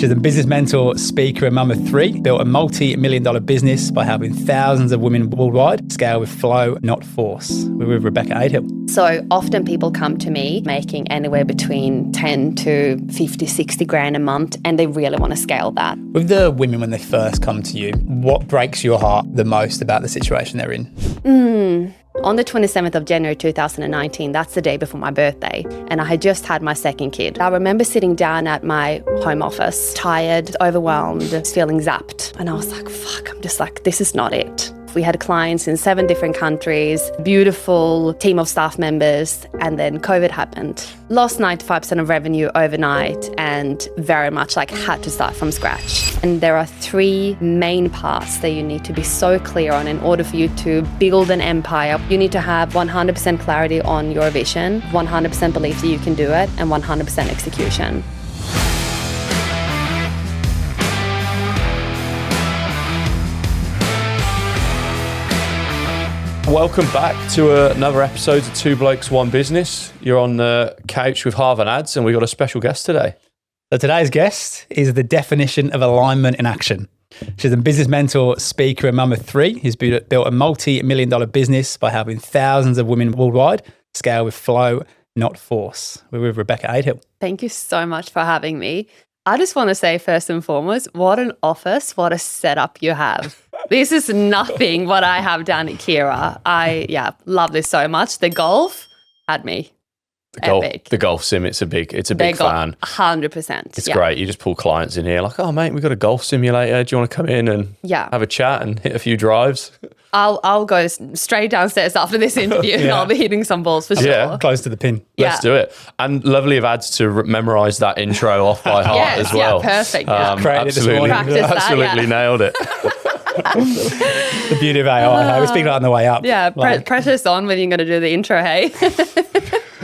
She's a business mentor, speaker, and mum of three. Built a multi-million-dollar business by helping thousands of women worldwide scale with flow, not force. We're with Rebecca Adehill. So often people come to me making anywhere between 10 to 50, 60 grand a month, and they really want to scale that. With the women when they first come to you, what breaks your heart the most about the situation they're in? On the 27th of January 2019, that's the day before my birthday, and I had just had my second kid. I remember sitting down at my home office, tired, overwhelmed, feeling zapped. And I was like, fuck, I'm just like, this is not it. We had clients in 7 different countries, beautiful team of staff members, and then COVID happened. Lost 95% of revenue overnight and very much like had to start from scratch. And there are 3 main parts that you need to be so clear on in order for you to build an empire. You need to have 100% clarity on your vision, 100% belief that you can do it, and 100% execution. Welcome back to another episode of Two Blokes, One Business. You're on the couch with Harv and Ads, and we've got a special guest today. So today's guest is the definition of alignment in action. She's a business mentor, speaker, and mum of 3 who's built a multi-million-dollar business by helping thousands of women worldwide scale with flow, not force. We're with Rebecca Adehill. Thank you so much for having me. I just want to say first and foremost, what an office, what a setup you have. This is nothing what I have down at Kira. I love this so much. The golf had me. The golf sim, it's a big fan. 100%. It's great. You just pull clients in here like, oh mate, we've got a golf simulator. Do you want to come in and have a chat and hit a few drives? I'll go straight downstairs after this interview and I'll be hitting some balls for sure. Yeah, close to the pin. Let's do it. And lovely of Ads to memorise that intro off by heart as well. Yeah, perfect. Absolutely nailed it. The beauty of AI. We speak right on the way up. Yeah, pressure's on when you're going to do the intro, hey?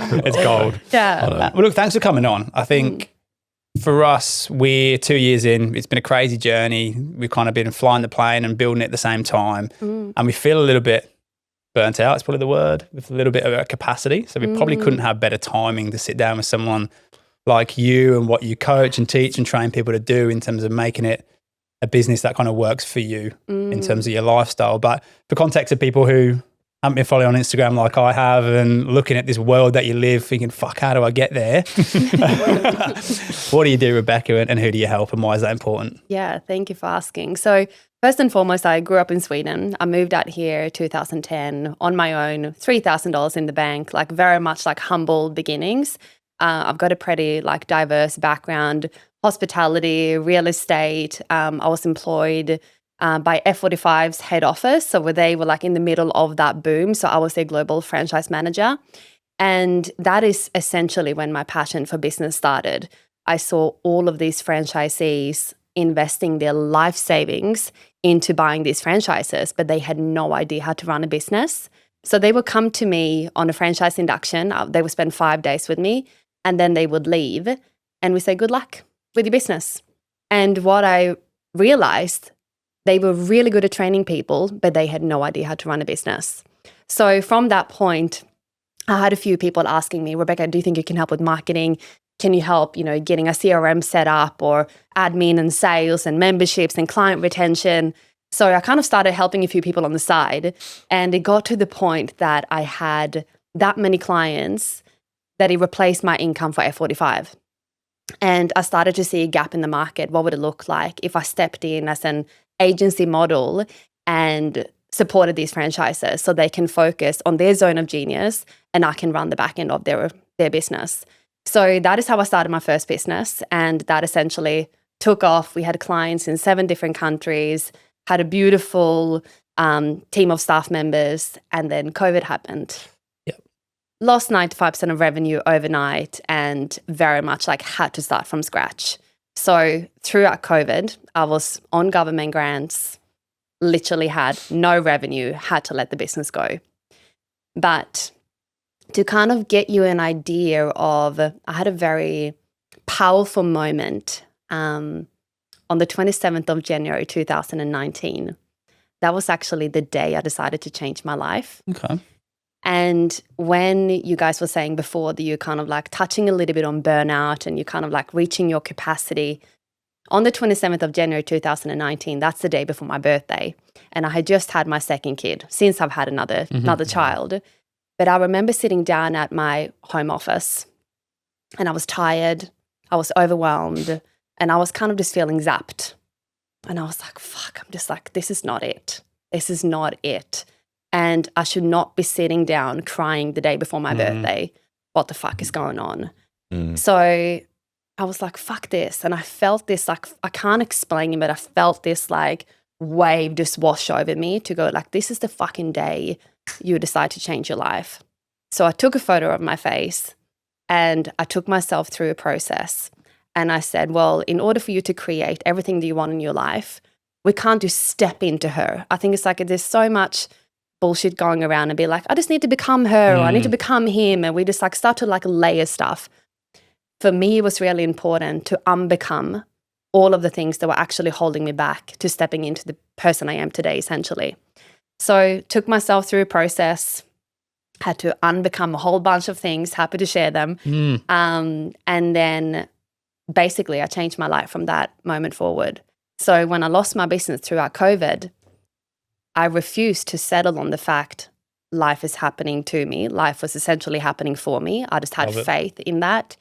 It's gold. Yeah. Well, look, thanks for coming on. I think for us, we're 2 years in. It's been a crazy journey. We've kind of been flying the plane and building it at the same time. And we feel a little bit burnt out, it's probably the word, with a little bit of a capacity. So we probably couldn't have better timing to sit down with someone like you and what you coach and teach and train people to do in terms of making it a business that kind of works for you in terms of your lifestyle. But for context of people who haven't been following on Instagram like I have and looking at this world that you live thinking, fuck, how do I get there? What do you do, Rebecca, and who do you help and why is that important? Yeah, thank you for asking. So first and foremost, I grew up in Sweden. I moved out here 2010 on my own, $3,000 in the bank, like very much like humble beginnings. I've got a pretty like diverse background, hospitality, real estate. I was employed by F45's head office. So they were like in the middle of that boom. So I was their global franchise manager. And that is essentially when my passion for business started. I saw all of these franchisees investing their life savings into buying these franchises, but they had no idea how to run a business. So they would come to me on a franchise induction. They would spend 5 days with me and then they would leave and we say, good luck with your business. And what I realized, they were really good at training people, but they had no idea how to run a business. So from that point, I had a few people asking me, Rebecca, do you think you can help with marketing? Can you help, getting a CRM set up or admin and sales and memberships and client retention? So I kind of started helping a few people on the side. And it got to the point that I had that many clients that it replaced my income for F45. And I started to see a gap in the market. What would it look like if I stepped in as an agency model and supported these franchises so they can focus on their zone of genius and I can run the back end of their business. So that is how I started my first business, and that essentially took off. We had clients in 7 different countries, had a beautiful team of staff members, and then COVID happened. Yep. Lost 95% of revenue overnight and very much like had to start from scratch. So throughout COVID, I was on government grants, literally had no revenue, had to let the business go. But to kind of get you an idea of, I had a very powerful moment on the 27th of January 2019. That was actually the day I decided to change my life. Okay. And when you guys were saying before that you're kind of like touching a little bit on burnout and you're kind of like reaching your capacity, On the 27th of January 2019, that's the day before my birthday. And I had just had my second kid since I've had another child. But I remember sitting down at my home office and I was tired, I was overwhelmed, and I was kind of just feeling zapped. And I was like, fuck, I'm just like, this is not it. This is not it. And I should not be sitting down crying the day before my birthday. What the fuck is going on? So I was like, fuck this. And I felt this, like, I can't explain it, but I felt this like wave just wash over me to go like, this is the fucking day you decide to change your life. So I took a photo of my face and I took myself through a process. And I said, well, in order for you to create everything that you want in your life, we can't just step into her. I think it's like there's so much bullshit going around and be like, I just need to become her or I need to become him. And we just like start to like layer stuff. For me, it was really important to unbecome all of the things that were actually holding me back to stepping into the person I am today, essentially. So took myself through a process, had to unbecome a whole bunch of things, happy to share them. And then basically I changed my life from that moment forward. So when I lost my business throughout COVID, I refused to settle on the fact life is happening to me. Life was essentially happening for me. I just had faith in that.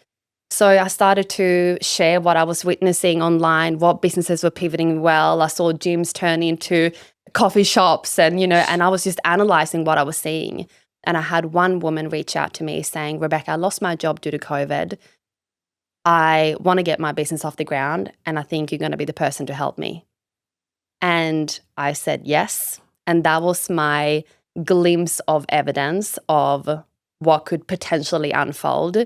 So I started to share what I was witnessing online, what businesses were pivoting well. I saw gyms turn into coffee shops and, and I was just analyzing what I was seeing. And I had one woman reach out to me saying, Rebecca, I lost my job due to COVID. I want to get my business off the ground and I think you're going to be the person to help me. And I said yes. And that was my glimpse of evidence of what could potentially unfold.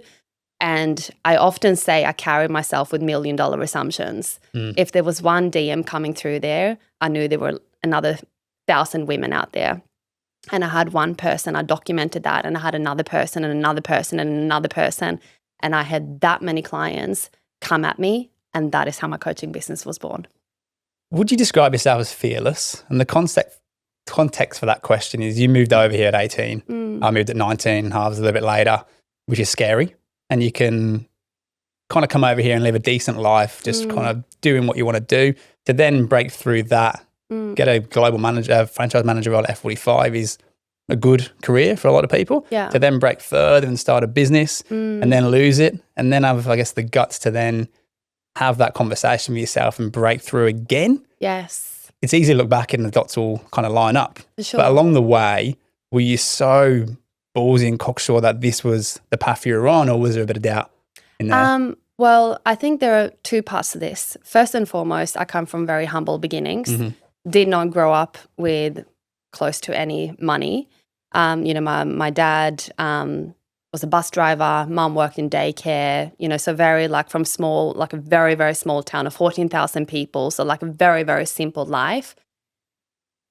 And I often say I carry myself with $1 million assumptions. If there was one DM coming through there, I knew there were another 1,000 women out there. And I had one person, I documented that, and I had another person and another person and another person. And I had that many clients come at me, and that is how my coaching business was born. Would you describe yourself as fearless? And the context for that question is you moved over here at 18. I moved at 19, I was a little bit later, which is scary. And you can kind of come over here and live a decent life, just kind of doing what you want to do. To then break through that, get a global manager, franchise manager role at F45 is a good career for a lot of people. Yeah. To then break further and start a business and then lose it and then have, I guess, the guts to then have that conversation with yourself and break through again. Yes. It's easy to look back and the dots all kind of line up. For sure. But along the way, were you so ballsy and cocksure that this was the path you were on, or was there a bit of doubt in there? Well, I think there are two parts to this. First and foremost, I come from very humble beginnings. Did not grow up with close to any money. My dad was a bus driver. Mom worked in daycare. So very from small, like a very, very small town of 14,000 people. So like a very, very simple life.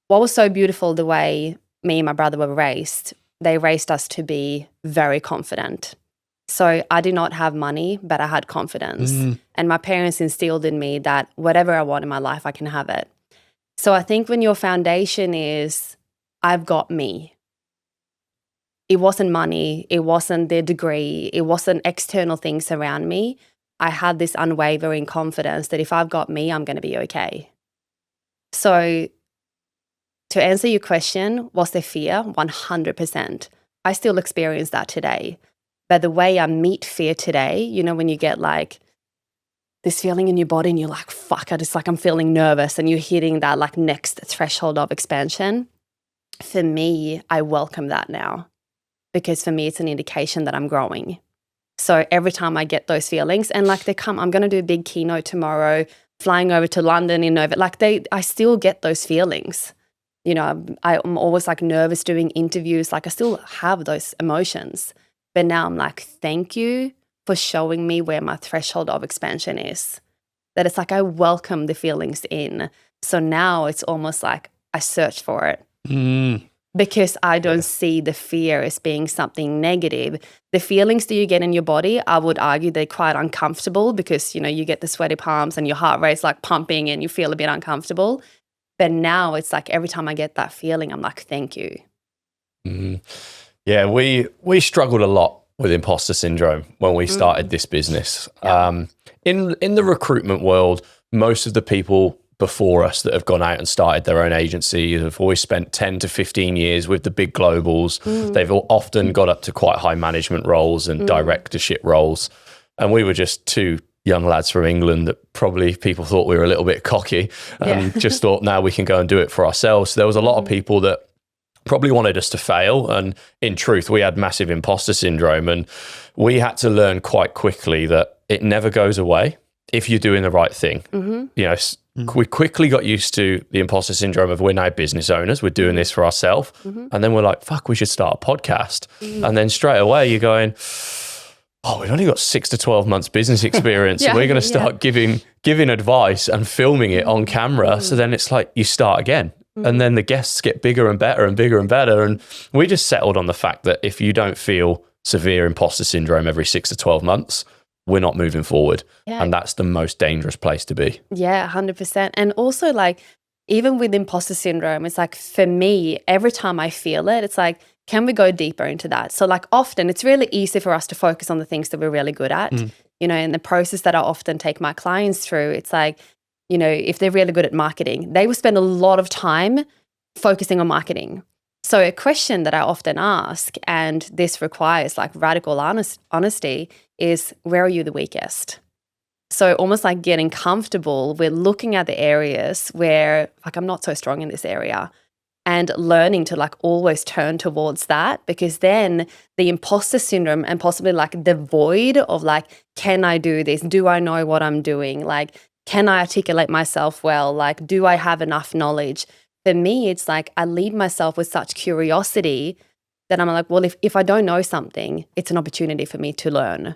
What was so beautiful, the way me and my brother were raised, they raised us to be very confident. So I did not have money, but I had confidence. And my parents instilled in me that whatever I want in my life, I can have it. So I think when your foundation is, I've got me. It wasn't money. It wasn't the degree. It wasn't external things around me. I had this unwavering confidence that if I've got me, I'm going to be okay. So to answer your question, was there fear? 100%. I still experience that today. But the way I meet fear today, when you get like this feeling in your body and you're like, fuck, I'm feeling nervous and you're hitting that next threshold of expansion. For me, I welcome that now because for me, it's an indication that I'm growing. So every time I get those feelings and they come, I'm going to do a big keynote tomorrow, flying over to London in November, I still get those feelings. I'm always nervous doing interviews. I still have those emotions. But now I'm thank you for showing me where my threshold of expansion is. That it's I welcome the feelings in. So now it's almost like I search for it. Because I don't see the fear as being something negative. The feelings that you get in your body, I would argue they're quite uncomfortable because, you get the sweaty palms and your heart rate's pumping and you feel a bit uncomfortable. But now it's every time I get that feeling, I'm thank you. Yeah, we struggled a lot with imposter syndrome when we started this business. In the recruitment world, most of the people before us that have gone out and started their own agency have always spent 10 to 15 years with the big globals. They've often got up to quite high management roles and directorship roles. And we were just two young lads from England that probably people thought we were a little bit cocky and just thought, now we can go and do it for ourselves. So there was a lot of people that probably wanted us to fail. And in truth, we had massive imposter syndrome. And we had to learn quite quickly that it never goes away if you're doing the right thing. You know, we quickly got used to the imposter syndrome of we're now business owners, we're doing this for ourselves. And then we're like, fuck, we should start a podcast. And then straight away you're going, oh, we've only got 6 to 12 months business experience. And we're going to start giving advice and filming it on camera. So then it's like you start again. And then the guests get bigger and better and bigger and better. And we just settled on the fact that if you don't feel severe imposter syndrome every 6 to 12 months, we're not moving forward. And that's the most dangerous place to be. Yeah, 100%. And also, like, even with imposter syndrome, it's like, for me, every time I feel it, it's like, can we go deeper into that? So, like, often it's really easy for us to focus on the things that we're really good at. You know, in the process that I often take my clients through, it's like, you know, if they're really good at marketing, they will spend a lot of time focusing on marketing. So a question that I often ask, and this requires like radical honesty, is where are you the weakest? So almost like getting comfortable with looking at the areas where like I'm not so strong in this area, and learning to like always turn towards that, because then the imposter syndrome and possibly like the void of like, can I do this? Do I know what I'm doing? Like, can I articulate myself well? Like, do I have enough knowledge? For me, it's like I lead myself with such curiosity that I'm like, well, if I don't know something, it's an opportunity for me to learn.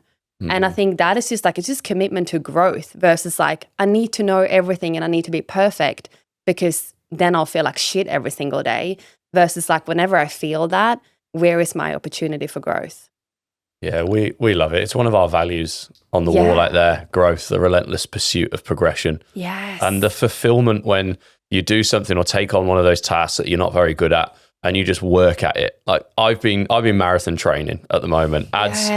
And I think that is just like, it's just commitment to growth versus like, I need to know everything and I need to be perfect because then I'll feel like shit every single day, versus like whenever I feel that, where is my opportunity for growth? Yeah, we love it. It's one of our values on the wall out there, growth, the relentless pursuit of progression. Yes. And the fulfillment when you do something or take on one of those tasks that you're not very good at and you just work at it. Like I've been marathon training at the moment. Ads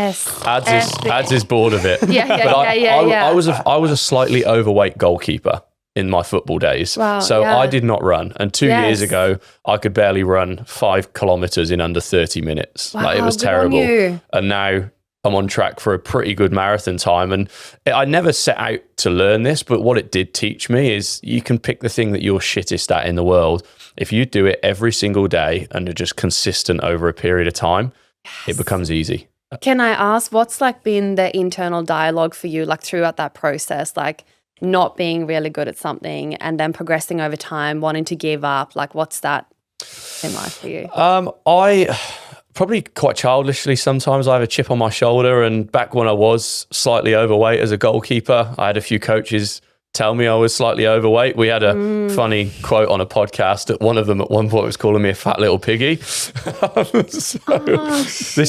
is bored of it. I was a slightly overweight goalkeeper in my football days. Wow, I did not run. And 2 years ago, I could barely run 5 kilometers in under 30 minutes. Wow, like it was good on terrible. you. And now I'm on track for a pretty good marathon time. And I never set out to learn this, but what it did teach me is you can pick the thing that you're shittest at in the world. If you do it every single day and are just consistent over a period of time, it becomes easy. Can I ask, what's like been the internal dialogue for you, like throughout that process, like not being really good at something and then progressing over time, wanting to give up? Like what's that been like for you? I probably quite childishly sometimes I have a chip on my shoulder, and back when I was slightly overweight as a goalkeeper, I had a few coaches tell me I was slightly overweight. We had a funny quote on a podcast that one of them at one point was calling me a fat little piggy. This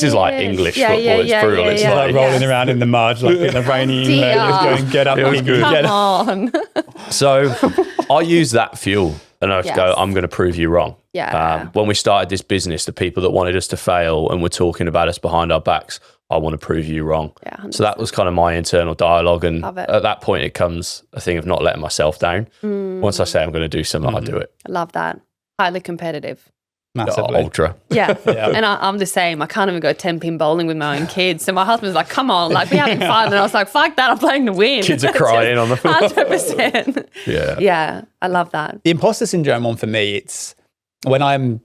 is like English football. It's brutal. It's like rolling around in the mud, like in the rainy England, just going, get up, piggy, get up. Come on. So I use that fuel and I go, I'm going to prove you wrong. Yeah. When we started this business, the people that wanted us to fail and were talking about us behind our backs, I want to prove you wrong. Yeah, so that was kind of my internal dialogue. And Love it. at that point, it comes a thing of not letting myself down. Once I say I'm going to do something, I do it. I love that. Highly competitive. Massively. Ultra. Yeah. And I'm the same. I can't even go 10-pin bowling with my own kids. So my husband's like, come on, like we're having fun. And I was like, fuck that, I'm playing to win. Kids are crying on the floor. 100%. Yeah, I love that. The imposter syndrome one for me, it's when I'm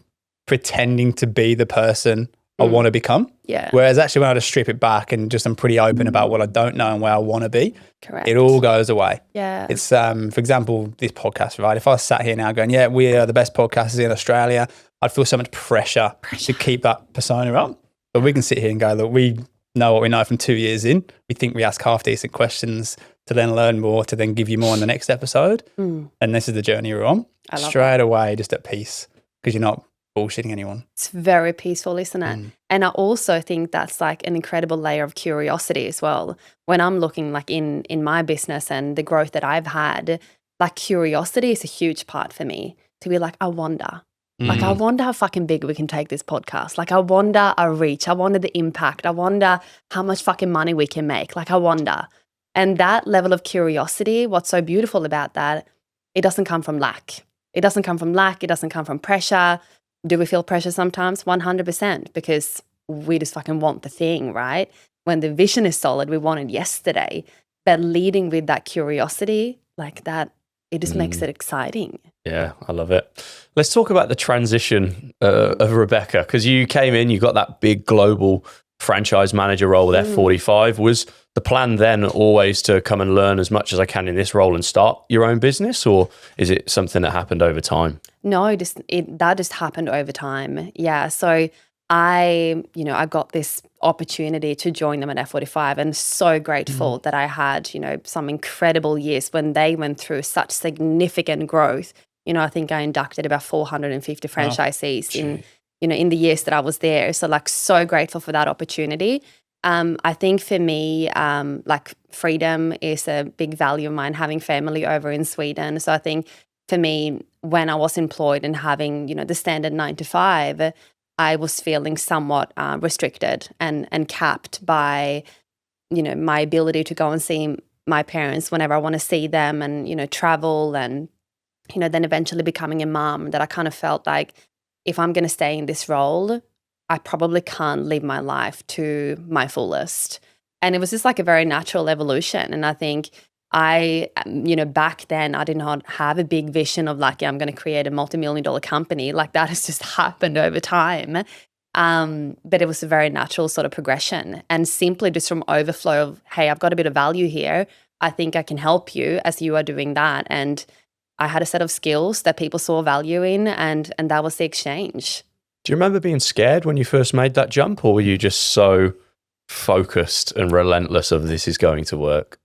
pretending to be the person I want to become. Yeah. Whereas actually when I just strip it back and just I'm pretty open about what I don't know and where I want to be, Correct. it all goes away. Yeah. It's, for example, this podcast, right? If I sat here now going, yeah, we are the best podcasters in Australia, I'd feel so much pressure to keep that persona up. But we can sit here and go, look, we know what we know from 2 years in. We think we ask half decent questions to then learn more, to then give you more in the next episode. And this is the journey we're on. Straight away, just at peace, because you're not bullshitting anyone. It's very peaceful, isn't it? And I also think that's like an incredible layer of curiosity as well. When I'm looking like in my business and the growth that I've had, like curiosity is a huge part for me, to be like, I wonder. Like, I wonder how fucking big we can take this podcast. Like, I wonder our reach. I wonder the impact. I wonder how much fucking money we can make. Like, I wonder. And that level of curiosity, what's so beautiful about that, it doesn't come from lack. It doesn't come from lack. It doesn't come from pressure. Do we feel pressure sometimes? 100%, because we just fucking want the thing, right? When the vision is solid, we want it yesterday. But leading with that curiosity, like that, it just makes it exciting. Yeah, I love it. Let's talk about the transition of Rebecca, because you came in, you got that big global franchise manager role with F45. Was the plan then always to come and learn as much as I can in this role and start your own business, or is it something that happened over time? No, that just happened over time. Yeah. So I got this opportunity to join them at F45, and so grateful that I had, some incredible years when they went through such significant growth. I think I inducted about 450 franchisees in the years that I was there. So like so grateful for that opportunity. I think for me, like freedom is a big value of mine, having family over in Sweden. So I think for me, when I was employed and having, the standard 9 to 5, I was feeling somewhat restricted and capped by, my ability to go and see my parents whenever I want to see them and, travel and, then eventually becoming a mom, that I kind of felt like if I'm going to stay in this role, I probably can't live my life to my fullest. And it was just like a very natural evolution. And I think back then I did not have a big vision of like, I'm going to create a multi-million-dollar company. Like that has just happened over time. But it was a very natural sort of progression, and simply just from overflow of, hey, I've got a bit of value here. I think I can help you as you are doing that. And I had a set of skills that people saw value in, and that was the exchange. Do you remember being scared when you first made that jump, or were you just so focused and relentless of this is going to work?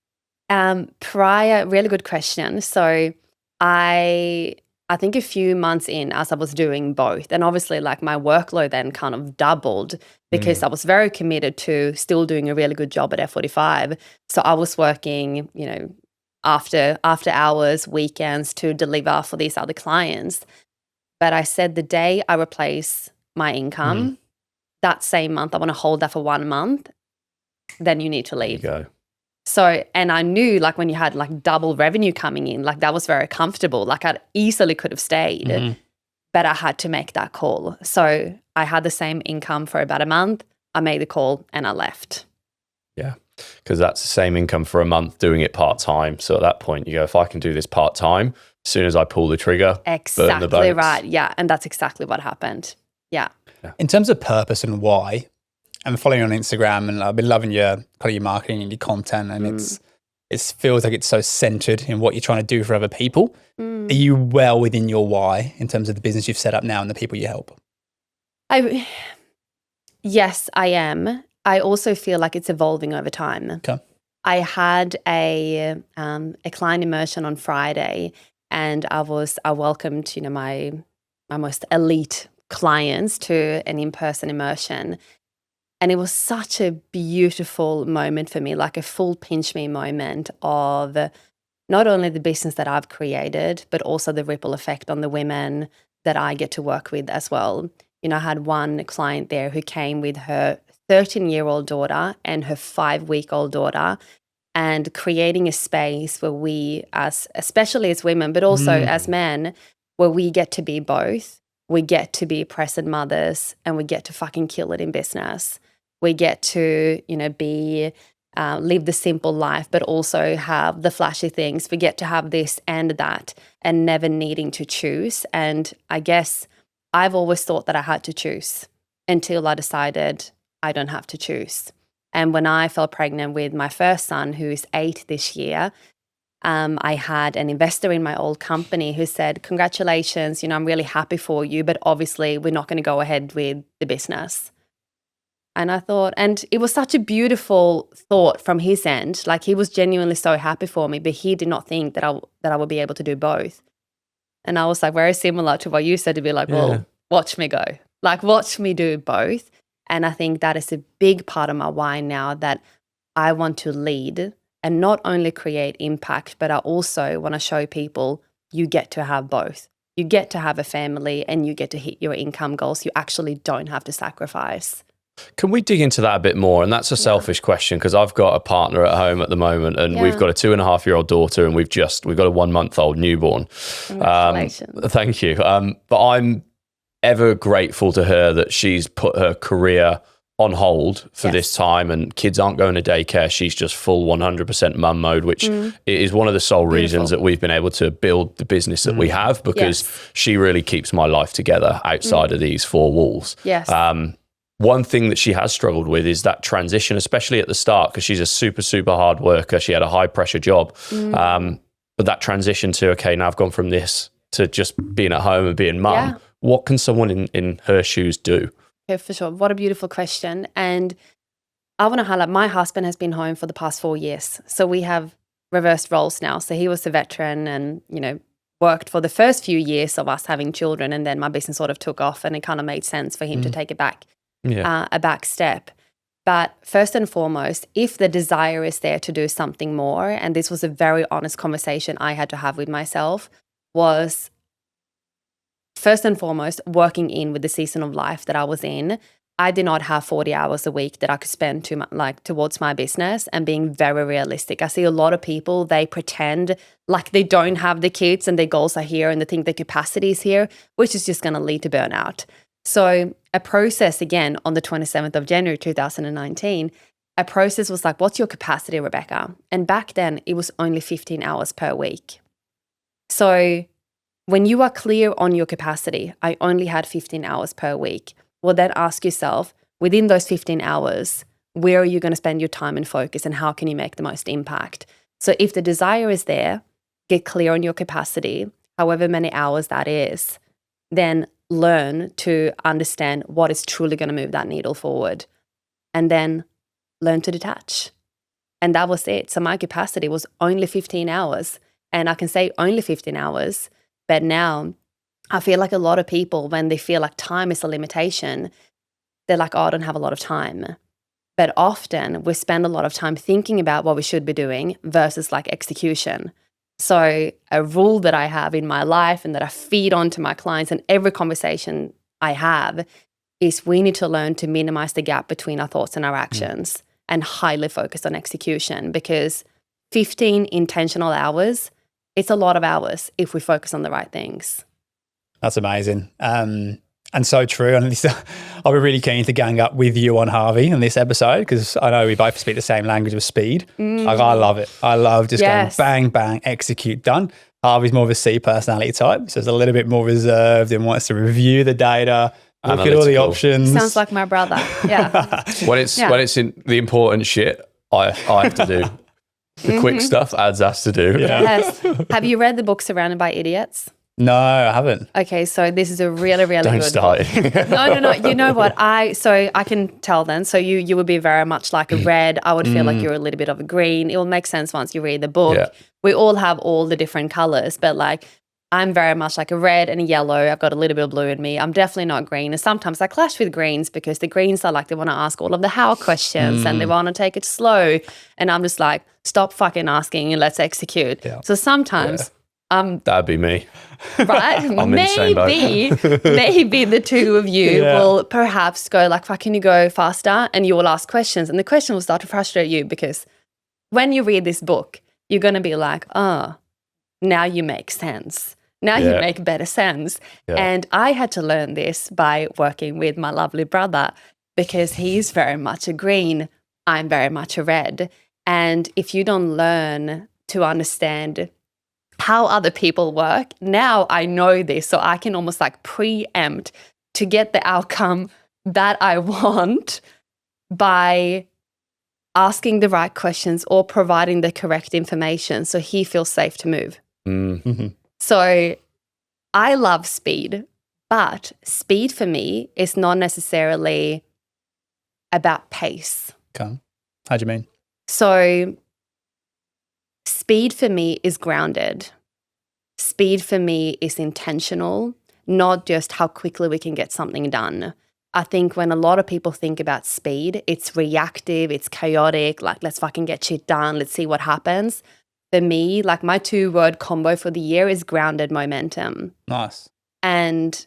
Really good question. So I think a few months in, as I was doing both, and obviously like my workload then kind of doubled because I was very committed to still doing a really good job at F45. So I was working, after hours, weekends to deliver for these other clients. But I said the day I replace my income, that same month, I want to hold that for 1 month, then you need to leave. There you go. So, and I knew like when you had like double revenue coming in, like that was very comfortable. Like I easily could have stayed, but I had to make that call. So I had the same income for about a month. I made the call and I left. Yeah, because that's the same income for a month doing it part-time. So at that point you go, if I can do this part-time, as soon as I pull the trigger, burn the boats. Right. Yeah. And that's exactly what happened. Yeah. In terms of purpose and why, I'm following you on Instagram and I've been loving your marketing and your content, and it feels like it's so centered in what you're trying to do for other people. Are you well within your why in terms of the business you've set up now and the people you help? Yes, I am. I also feel like it's evolving over time. Okay. I had a client immersion on Friday, and I welcomed my most elite clients to an in-person immersion. And it was such a beautiful moment for me, like a full pinch me moment of not only the business that I've created, but also the ripple effect on the women that I get to work with as well. I had one client there who came with her 13-year-old daughter and her 5-week-old daughter, and creating a space where we, especially as women, but also as men, where we get to be both. We get to be present mothers, and we get to fucking kill it in business. We get to, live the simple life, but also have the flashy things. We get to have this and that, and never needing to choose. And I guess I've always thought that I had to choose until I decided I don't have to choose. And when I fell pregnant with my first son, who is 8 this year, I had an investor in my old company who said, congratulations, I'm really happy for you, but obviously we're not going to go ahead with the business. And I thought, and it was such a beautiful thought from his end. Like he was genuinely so happy for me, but he did not think that I would be able to do both. And I was like, very similar to what you said, to be like, well, watch me go. Like watch me do both. And I think that is a big part of my why now, that I want to lead and not only create impact, but I also want to show people you get to have both. You get to have a family and you get to hit your income goals. You actually don't have to sacrifice. Can we dig into that a bit more? And that's a selfish question because I've got a partner at home at the moment and we've got a 2.5-year-old daughter and we've got a 1-month-old newborn. Congratulations. Thank you. But I'm ever grateful to her that she's put her career on hold for this time and kids aren't going to daycare. She's just full 100% mum mode, which is one of the sole reasons that we've been able to build the business that we have because she really keeps my life together outside of these four walls. Yes. One thing that she has struggled with is that transition, especially at the start, because she's a super, super hard worker. She had a high pressure job. But that transition to, okay, now I've gone from this to just being at home and being mum. Yeah. What can someone in her shoes do? Yeah, for sure. What a beautiful question. And I want to highlight, my husband has been home for the past 4 years. So we have reversed roles now. So he was a veteran and, worked for the first few years of us having children. And then my business sort of took off and it kind of made sense for him to take it back. A back step. But first and foremost, if the desire is there to do something more, and this was a very honest conversation I had to have with myself, was first and foremost working in with the season of life that I was in. I did not have 40 hours a week that I could spend towards my business, and being very realistic. I see a lot of people, they pretend like they don't have the kids and their goals are here and they think the capacity is here, which is just going to lead to burnout. So a process, again, on the 27th of January, 2019, a process was like, what's your capacity, Rebecca? And back then it was only 15 hours per week. So when you are clear on your capacity, I only had 15 hours per week. Well, then ask yourself, within those 15 hours, where are you going to spend your time and focus and how can you make the most impact? So if the desire is there, get clear on your capacity, however many hours that is, then learn to understand what is truly going to move that needle forward, and then learn to detach. And that was it. So my capacity was only 15 hours. And I can say only 15 hours, but now I feel like a lot of people, when they feel like time is a limitation, they're like, oh, I don't have a lot of time. But often we spend a lot of time thinking about what we should be doing versus like execution. So a rule that I have in my life and that I feed on to my clients and every conversation I have is we need to learn to minimize the gap between our thoughts and our actions and highly focus on execution, because 15 intentional hours, it's a lot of hours if we focus on the right things. That's amazing. And so true. And I'll be really keen to gang up with you on Harvey in this episode because I know we both speak the same language of speed. Like, I love it. I love just going bang, bang, execute, done. Harvey's more of a C personality type, so it's a little bit more reserved and wants to review the data, look at all the options. Sounds like my brother. Yeah. When it's in the important shit, I have to do. The quick stuff Ads has to do. Yeah. Yes. Have you read the book Surrounded by Idiots? No, I haven't. Okay, so this is a really, really Don't good start book. No. You know what? I can tell then. So you would be very much like a red. I would feel like you're a little bit of a green. It will make sense once you read the book. Yeah. We all have all the different colors, but like I'm very much like a red and a yellow. I've got a little bit of blue in me. I'm definitely not green. And sometimes I clash with greens because the greens are like, they want to ask all of the how questions and they want to take it slow. And I'm just like, stop fucking asking and let's execute. Yeah. So sometimes that'd be me. Right? maybe the two of you will perhaps go like, can you go faster? And you will ask questions and the question will start to frustrate you because when you read this book, you're going to be like, oh, now you make sense. Now you make better sense. Yeah. And I had to learn this by working with my lovely brother because he's very much a green. I'm very much a red. And if you don't learn to understand how other people work, now I know this, so I can almost like preempt to get the outcome that I want by asking the right questions or providing the correct information so he feels safe to move. Mm-hmm. So I love speed, but speed for me is not necessarily about pace. Okay. How do you mean? So speed for me is grounded. Speed for me is intentional, not just how quickly we can get something done. I think when a lot of people think about speed, it's reactive, it's chaotic, like let's fucking get shit done, let's see what happens. For me, like my 2-word combo for the year is grounded momentum. Nice. And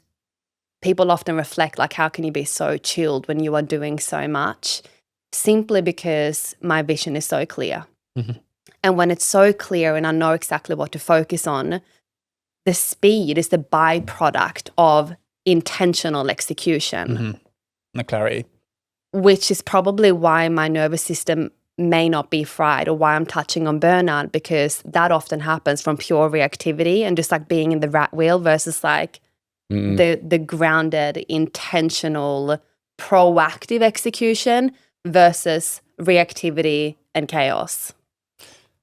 people often reflect, like, how can you be so chilled when you are doing so much? Simply because my vision is so clear. Mm-hmm. And when it's so clear and I know exactly what to focus on, the speed is the byproduct of intentional execution. Mm-hmm. The clarity. Which is probably why my nervous system may not be fried, or why I'm touching on burnout, because that often happens from pure reactivity and just like being in the rat wheel versus like the grounded, intentional, proactive execution versus reactivity and chaos.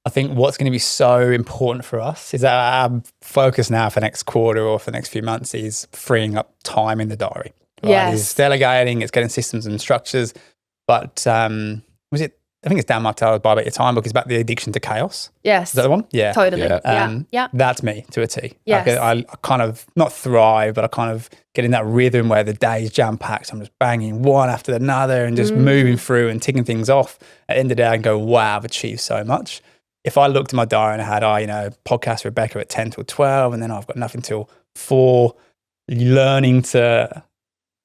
I think what's going to be so important for us is that our focus now for next quarter or for the next few months is freeing up time in the diary. Right? Yes. It's delegating, it's getting systems and structures. But I think it's Dan Martello's Buy Back Your Time book. It's about the addiction to chaos. Yes. Is that the one? Yeah. Totally. Yeah. That's me to a T. Yes. Like I kind of not thrive, but I kind of get in that rhythm where the day's jam-packed. I'm just banging one after another and just moving through and ticking things off. At the end of the day, I can go, wow, I've achieved so much. If I looked at my diary and I had, podcast Rebecca at 10 till 12, and then I've got nothing till 4, learning to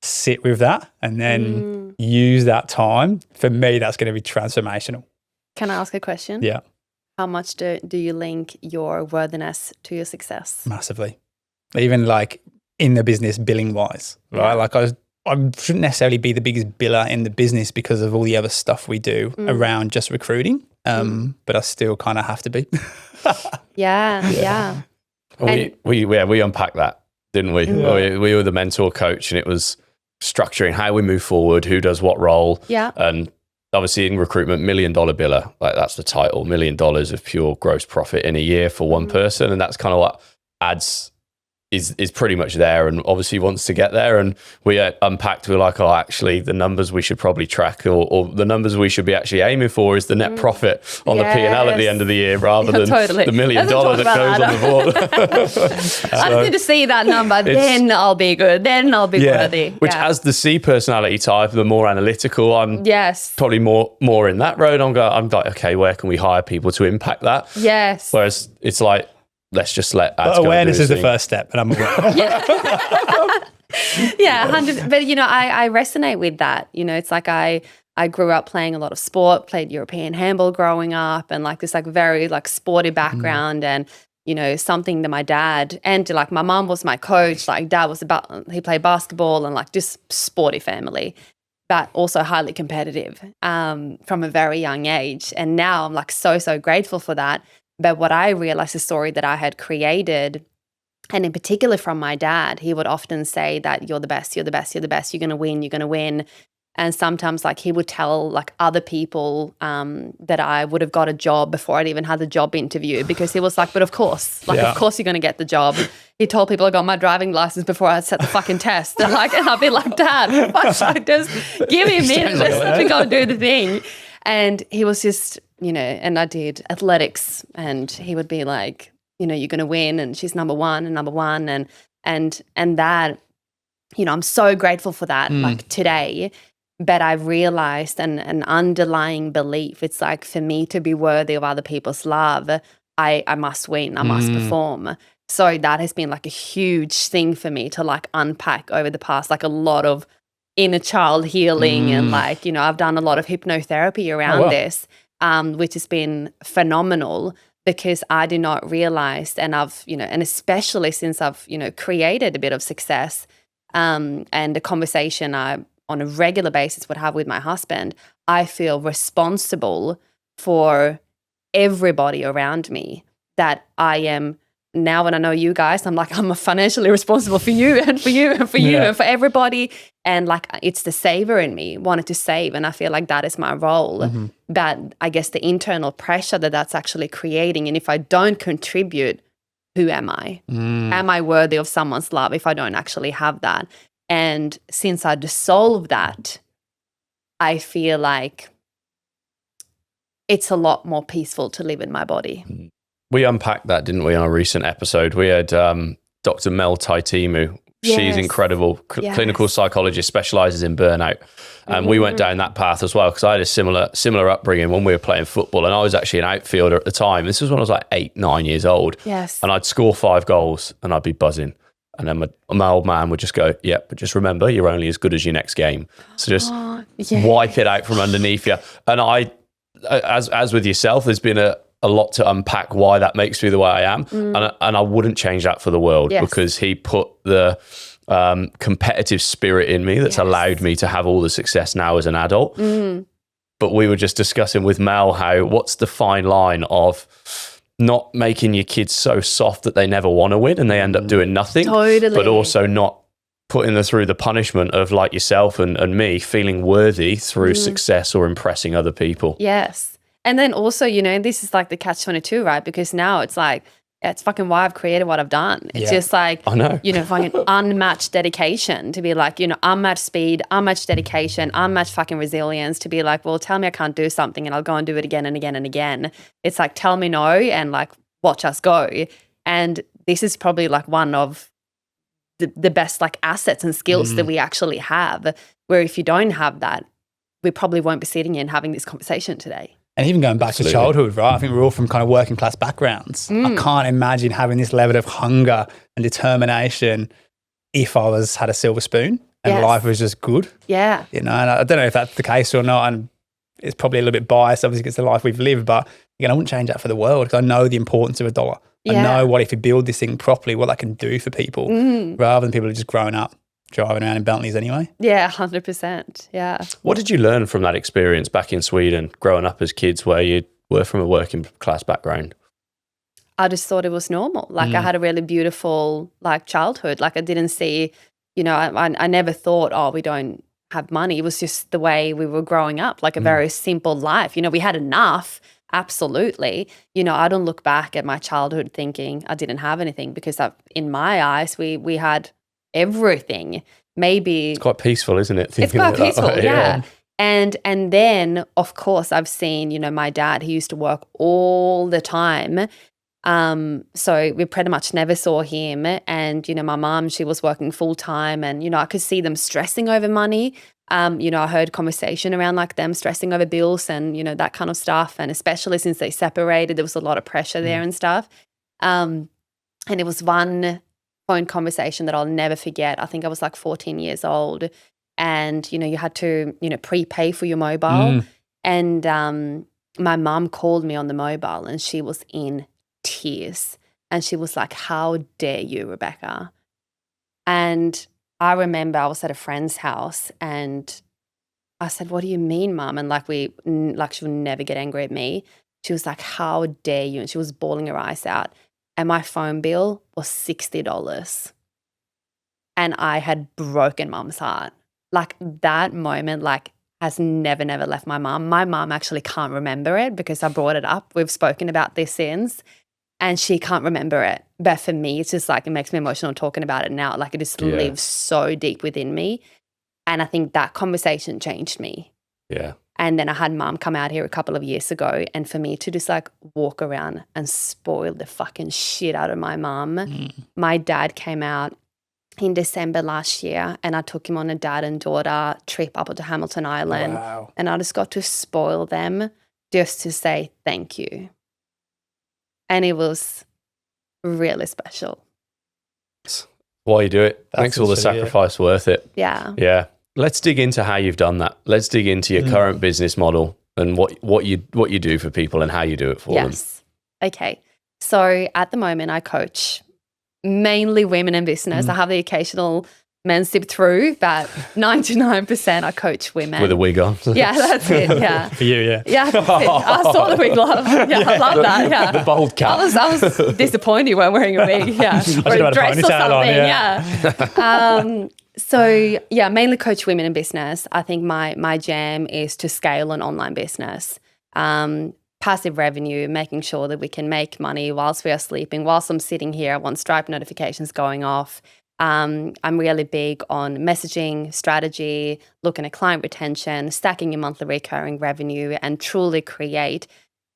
sit with that and then use that time, for me, that's going to be transformational. Can I ask a question? Yeah. How much do you link your worthiness to your success? Massively. Even like in the business billing wise, right? Like I shouldn't necessarily be the biggest biller in the business because of all the other stuff we do around just recruiting. But I still kind of have to be. Yeah. We unpacked that, didn't we? We were the mentor coach, and it was structuring how we move forward, who does what role. Yeah. And obviously in recruitment, $1 million biller, like that's the title, $1 million of pure gross profit in a year for one person. And that's kind of what ads is pretty much there, and obviously wants to get there. And we unpacked, we're like, oh, actually the numbers we should probably track, or the numbers we should be actually aiming for is the net profit on the P&L at the end of the year, rather than the $1 million that goes on the board. I just need to see that number, then I'll be good, then I'll be worthy. Which as the C personality type, the more analytical, I'm probably more in that road. I'm like, okay, where can we hire people to impact that? Yes. Whereas it's like, let's just let ads go. Awareness is the first step, and I'm aware. Yeah, 100. But I resonate with that. It's like I grew up playing a lot of sport, played European handball growing up, and like this like very like sporty background, and something that my dad and like my mom was my coach. Like dad was he played basketball, and like just sporty family, but also highly competitive from a very young age. And now I'm like so grateful for that. But what I realized, the story that I had created, and in particular from my dad, he would often say that you're the best, you're the best, you're the best, you're going to win. And sometimes like he would tell like other people that I would have got a job before I'd even had the job interview, because he was like, but of course you're going to get the job. He told people I got my driving license before I set the fucking test. And I'd be like, Dad, fuck, just give me a minute, let me go do the thing. And he was just, and I did athletics, and he would be like, you're going to win, and she's number one, and that, I'm so grateful for that, like today. But I've realized an underlying belief, it's like for me to be worthy of other people's love, I must win, I must perform. So that has been like a huge thing for me to like unpack over the past, like a lot of inner child healing, and like, I've done a lot of hypnotherapy around this, which has been phenomenal, because I did not realize, and I've, and especially since I've, created a bit of success, and a conversation I on a regular basis would have with my husband, I feel responsible for everybody around me, that I am now, when I know you guys, I'm like, I'm financially responsible for you and for you and for you and for everybody. And like, it's the saver in me wanted to save. And I feel like that is my role. But I guess the internal pressure that's actually creating. And if I don't contribute, who am I? Am I worthy of someone's love if I don't actually have that? And since I dissolved that, I feel like it's a lot more peaceful to live in my body. We unpacked that, didn't we, on a recent episode? We had Dr. Mel Taitimu. She's incredible. Clinical psychologist, specializes in burnout. And we went down that path as well, because I had a similar upbringing when we were playing football. And I was actually an outfielder at the time. This was when I was like 8, 9 years old. Yes. And I'd score 5 goals and I'd be buzzing. And then my old man would just go, yeah, but just remember, you're only as good as your next game. So just wipe it out from underneath you. And I, as with yourself, there's been a lot to unpack why that makes me the way I am. And I wouldn't change that for the world, because he put the competitive spirit in me that's allowed me to have all the success now as an adult. But we were just discussing with Mel what's the fine line of not making your kids so soft that they never want to win and they end up doing nothing, but also not putting them through the punishment of, like yourself and me, feeling worthy through success or impressing other people. Yes. And then also, this is like the catch-22, right? Because now it's like, it's fucking why I've created what I've done. It's just like, I know. Fucking unmatched dedication to be like, unmatched speed, unmatched dedication, unmatched fucking resilience to be like, well, tell me I can't do something and I'll go and do it again and again and again. It's like, tell me no and like watch us go. And this is probably like one of the best like assets and skills that we actually have, where if you don't have that, we probably won't be sitting here and having this conversation today. And even going back to childhood, right? I think we're all from kind of working class backgrounds. I can't imagine having this level of hunger and determination if I had a silver spoon and life was just good. Yeah. And I don't know if that's the case or not. And it's probably a little bit biased, obviously, because it's the life we've lived. But again, I wouldn't change that for the world, because I know the importance of a dollar. I know what, if you build this thing properly, what that can do for people, rather than people who are just growing up driving around in Bentleys anyway. Yeah, 100%. Yeah. What did you learn from that experience back in Sweden, growing up as kids where you were from a working class background? I just thought it was normal. Like I had a really beautiful like childhood. Like I didn't see, I never thought, oh, we don't have money. It was just the way we were growing up, like a very simple life. We had enough. Absolutely. I don't look back at my childhood thinking I didn't have anything, because in my eyes, we had everything. Maybe it's quite peaceful, isn't it? It's quite peaceful, yeah. And then of course I've seen, my dad, he used to work all the time. So we pretty much never saw him. And, my mom, she was working full time, and, I could see them stressing over money. I heard conversation around like them stressing over bills and, that kind of stuff. And especially since they separated, there was a lot of pressure there and stuff. And it was one phone conversation that I'll never forget. I think I was like 14 years old, and you had to prepay for your mobile. And my mom called me on the mobile, and she was in tears, and she was like, "How dare you, Rebecca?" And I remember I was at a friend's house, and I said, "What do you mean, Mom?" And she would never get angry at me. She was like, "How dare you?" And she was bawling her eyes out. And my phone bill was $60. And I had broken Mum's heart. Like that moment, has never left my mum. My mum actually can't remember it because I brought it up. We've spoken about this since, and she can't remember it. But for me, it's just like, it makes me emotional talking about it now. Like it just lives so deep within me. And I think that conversation changed me. Yeah. And then I had Mum come out here a couple of years ago, and for me to just like walk around and spoil the fucking shit out of my mum. My dad came out in December last year, and I took him on a dad and daughter trip up to Hamilton Island. Wow. And I just got to spoil them just to say thank you. And it was really special. Why you do it. Makes all the sacrifice worth it. Yeah. Yeah. Let's dig into how you've done that. Let's dig into your current business model and what you do for people and how you do it for them. Yes. Okay. So at the moment, I coach mainly women in business. I have the occasional men slip through, but 99% I coach women. With a wig on. Yeah, that's it. Yeah. For you, yeah. Yeah, that's it. I saw the wig love. Yeah, I love that. Yeah. The bold cap. I was disappointed you weren't wearing a wig. Yeah. Or a dress or something. Yeah. So yeah, mainly coach women in business. I think my jam is to scale an online business. Passive revenue, making sure that we can make money whilst we are sleeping. Whilst I'm sitting here, I want Stripe notifications going off. I'm really big on messaging, strategy, looking at client retention, stacking your monthly recurring revenue, and truly create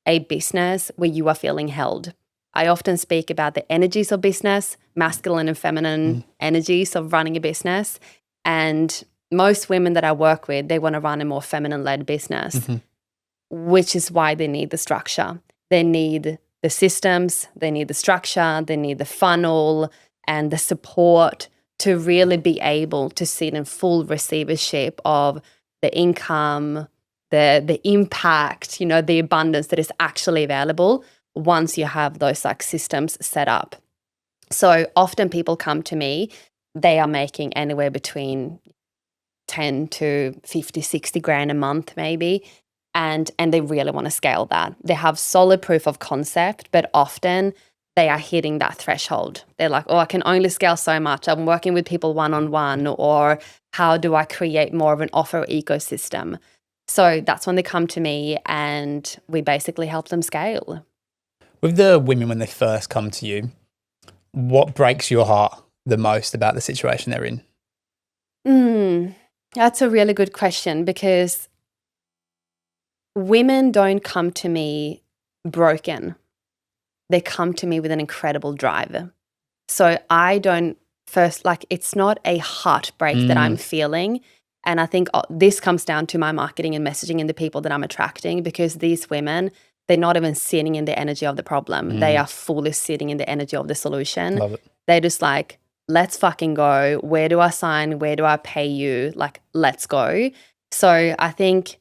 a business where you are feeling held. I often speak about the energies of business, masculine and feminine energies of running a business. And most women that I work with, they want to run a more feminine-led business, which is why they need the structure. They need the systems, they need the structure, they need the funnel, and the support to really be able to sit in full receivership of the income, the impact, the abundance that is actually available once you have those like systems set up. So often people come to me, they are making anywhere between 10 to 50, 60 grand a month maybe, and they really want to scale that. They have solid proof of concept, but often they are hitting that threshold. They're like, oh, I can only scale so much. I'm working with people one-on-one, or how do I create more of an offer ecosystem? So that's when they come to me and we basically help them scale. With the women, when they first come to you, what breaks your heart the most about the situation they're in? That's a really good question, because women don't come to me broken. They come to me with an incredible drive. So I don't it's not a heartbreak that I'm feeling. And I think this comes down to my marketing and messaging and the people that I'm attracting, because these women, they're not even sitting in the energy of the problem. They are fully sitting in the energy of the solution. Love it. They're just like, let's fucking go. Where do I sign? Where do I pay you? Like, let's go. So I think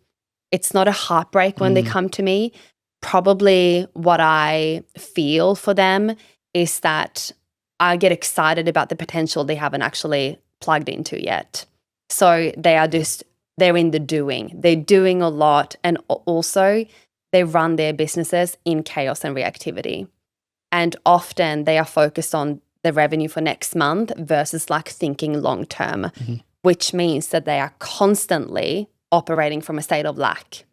it's not a heartbreak when they come to me. Probably what I feel for them is that I get excited about the potential they haven't actually plugged into yet. So they're in the doing. They're doing a lot, and also they run their businesses in chaos and reactivity. And often they are focused on the revenue for next month versus like thinking long term, which means that they are constantly operating from a state of lack.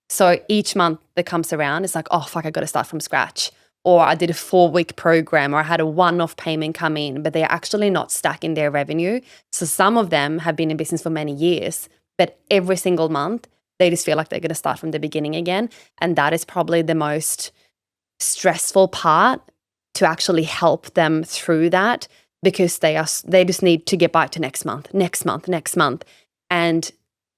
So each month that comes around, it's like, oh, fuck, I got to start from scratch. Or I did a 4-week program, or I had a one-off payment come in, but they're actually not stacking their revenue. So some of them have been in business for many years, but every single month, they just feel like they're going to start from the beginning again. And that is probably the most stressful part, to actually help them through that, because they just need to get by to next month. And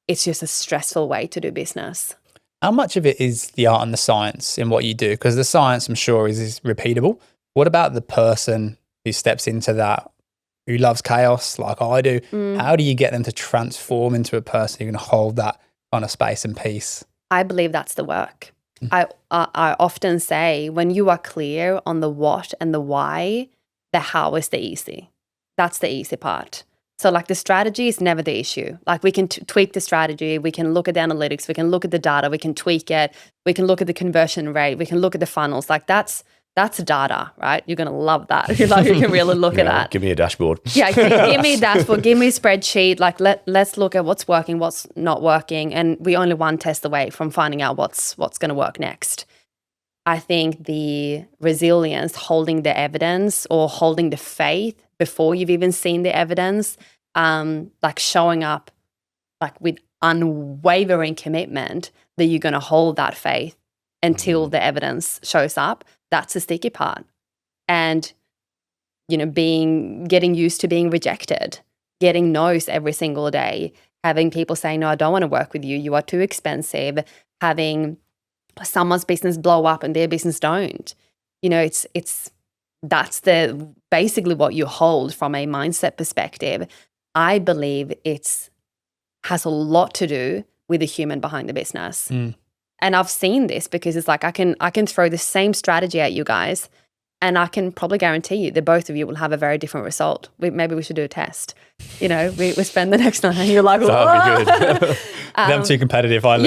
it's just a stressful way to do business. How much of it is the art and the science in what you do? Because the science, I'm sure, is repeatable. What about the person who steps into that, who loves chaos like I do? How do you get them to transform into a person who can hold that kind of space and peace? I believe that's the work. I often say, when you are clear on the what and the why, the how is the easy. That's the easy part. So like the strategy is never the issue. Like we can tweak the strategy, we can look at the analytics, we can look at the data, we can tweak it, we can look at the conversion rate, we can look at the funnels. Like that's data, right? You're going to love that. You can really look at that. Give me a dashboard. Yeah, give me a dashboard, give me a spreadsheet. Like let's look at what's working, what's not working. And we only one test away from finding out what's going to work next. I think the resilience, holding the evidence or holding the faith before you've even seen the evidence, like showing up like with unwavering commitment that you're going to hold that faith until the evidence shows up. That's the sticky part. And, getting used to being rejected, getting no's every single day, having people say, no, I don't want to work with you. You are too expensive. Having someone's business blow up and their business don't. That's basically what you hold from a mindset perspective. I believe has a lot to do with the human behind the business. And I've seen this because it's like I can throw the same strategy at you guys, and I can probably guarantee you that both of you will have a very different result. Maybe we should do a test. We spend the next night and you're like, that'd be good. I'm too competitive. I'll be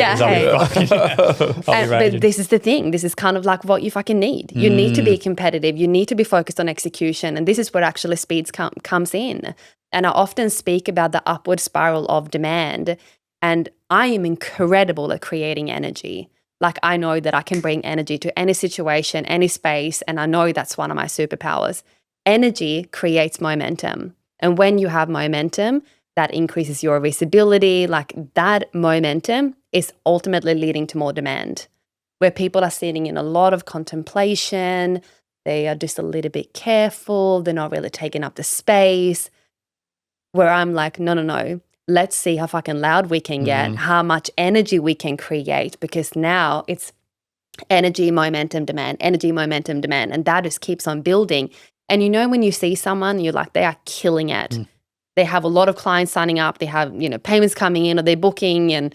but this is the thing. This is kind of like what you fucking need. You need to be competitive. You need to be focused on execution. And this is where actually speeds comes in. And I often speak about the upward spiral of demand. And I am incredible at creating energy. Like I know that I can bring energy to any situation, any space, and I know that's one of my superpowers. Energy creates momentum. And when you have momentum, that increases your visibility. Like that momentum is ultimately leading to more demand. Where people are sitting in a lot of contemplation, they are just a little bit careful, they're not really taking up the space. Where I'm like, no. Let's see how fucking loud we can get, how much energy we can create, because now it's energy, momentum, demand, and that just keeps on building. And when you see someone, you're like, they are killing it. They have a lot of clients signing up. They have, payments coming in, or they're booking and,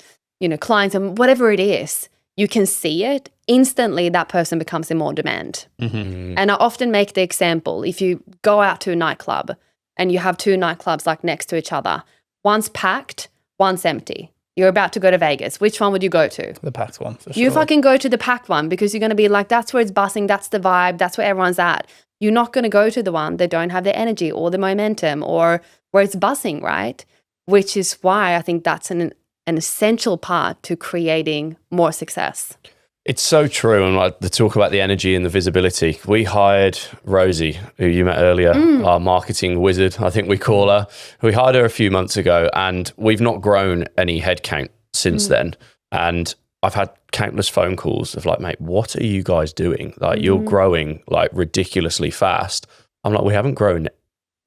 clients and whatever it is, you can see it. Instantly, that person becomes in more demand. And I often make the example, if you go out to a nightclub and you have two nightclubs like next to each other, one's packed, one's empty. You're about to go to Vegas. Which one would you go to? The packed one, for sure. You fucking go to the packed one because you're going to be like, that's where it's buzzing, that's the vibe, that's where everyone's at. You're not going to go to the one that don't have the energy or the momentum or where it's buzzing, right? Which is why I think that's an essential part to creating more success. It's so true. And like the talk about the energy and the visibility. We hired Rosie, who you met earlier, our marketing wizard, I think we call her. We hired her a few months ago, and we've not grown any headcount since then. And I've had countless phone calls of like, mate, what are you guys doing? Like, you're growing like ridiculously fast. I'm like, we haven't grown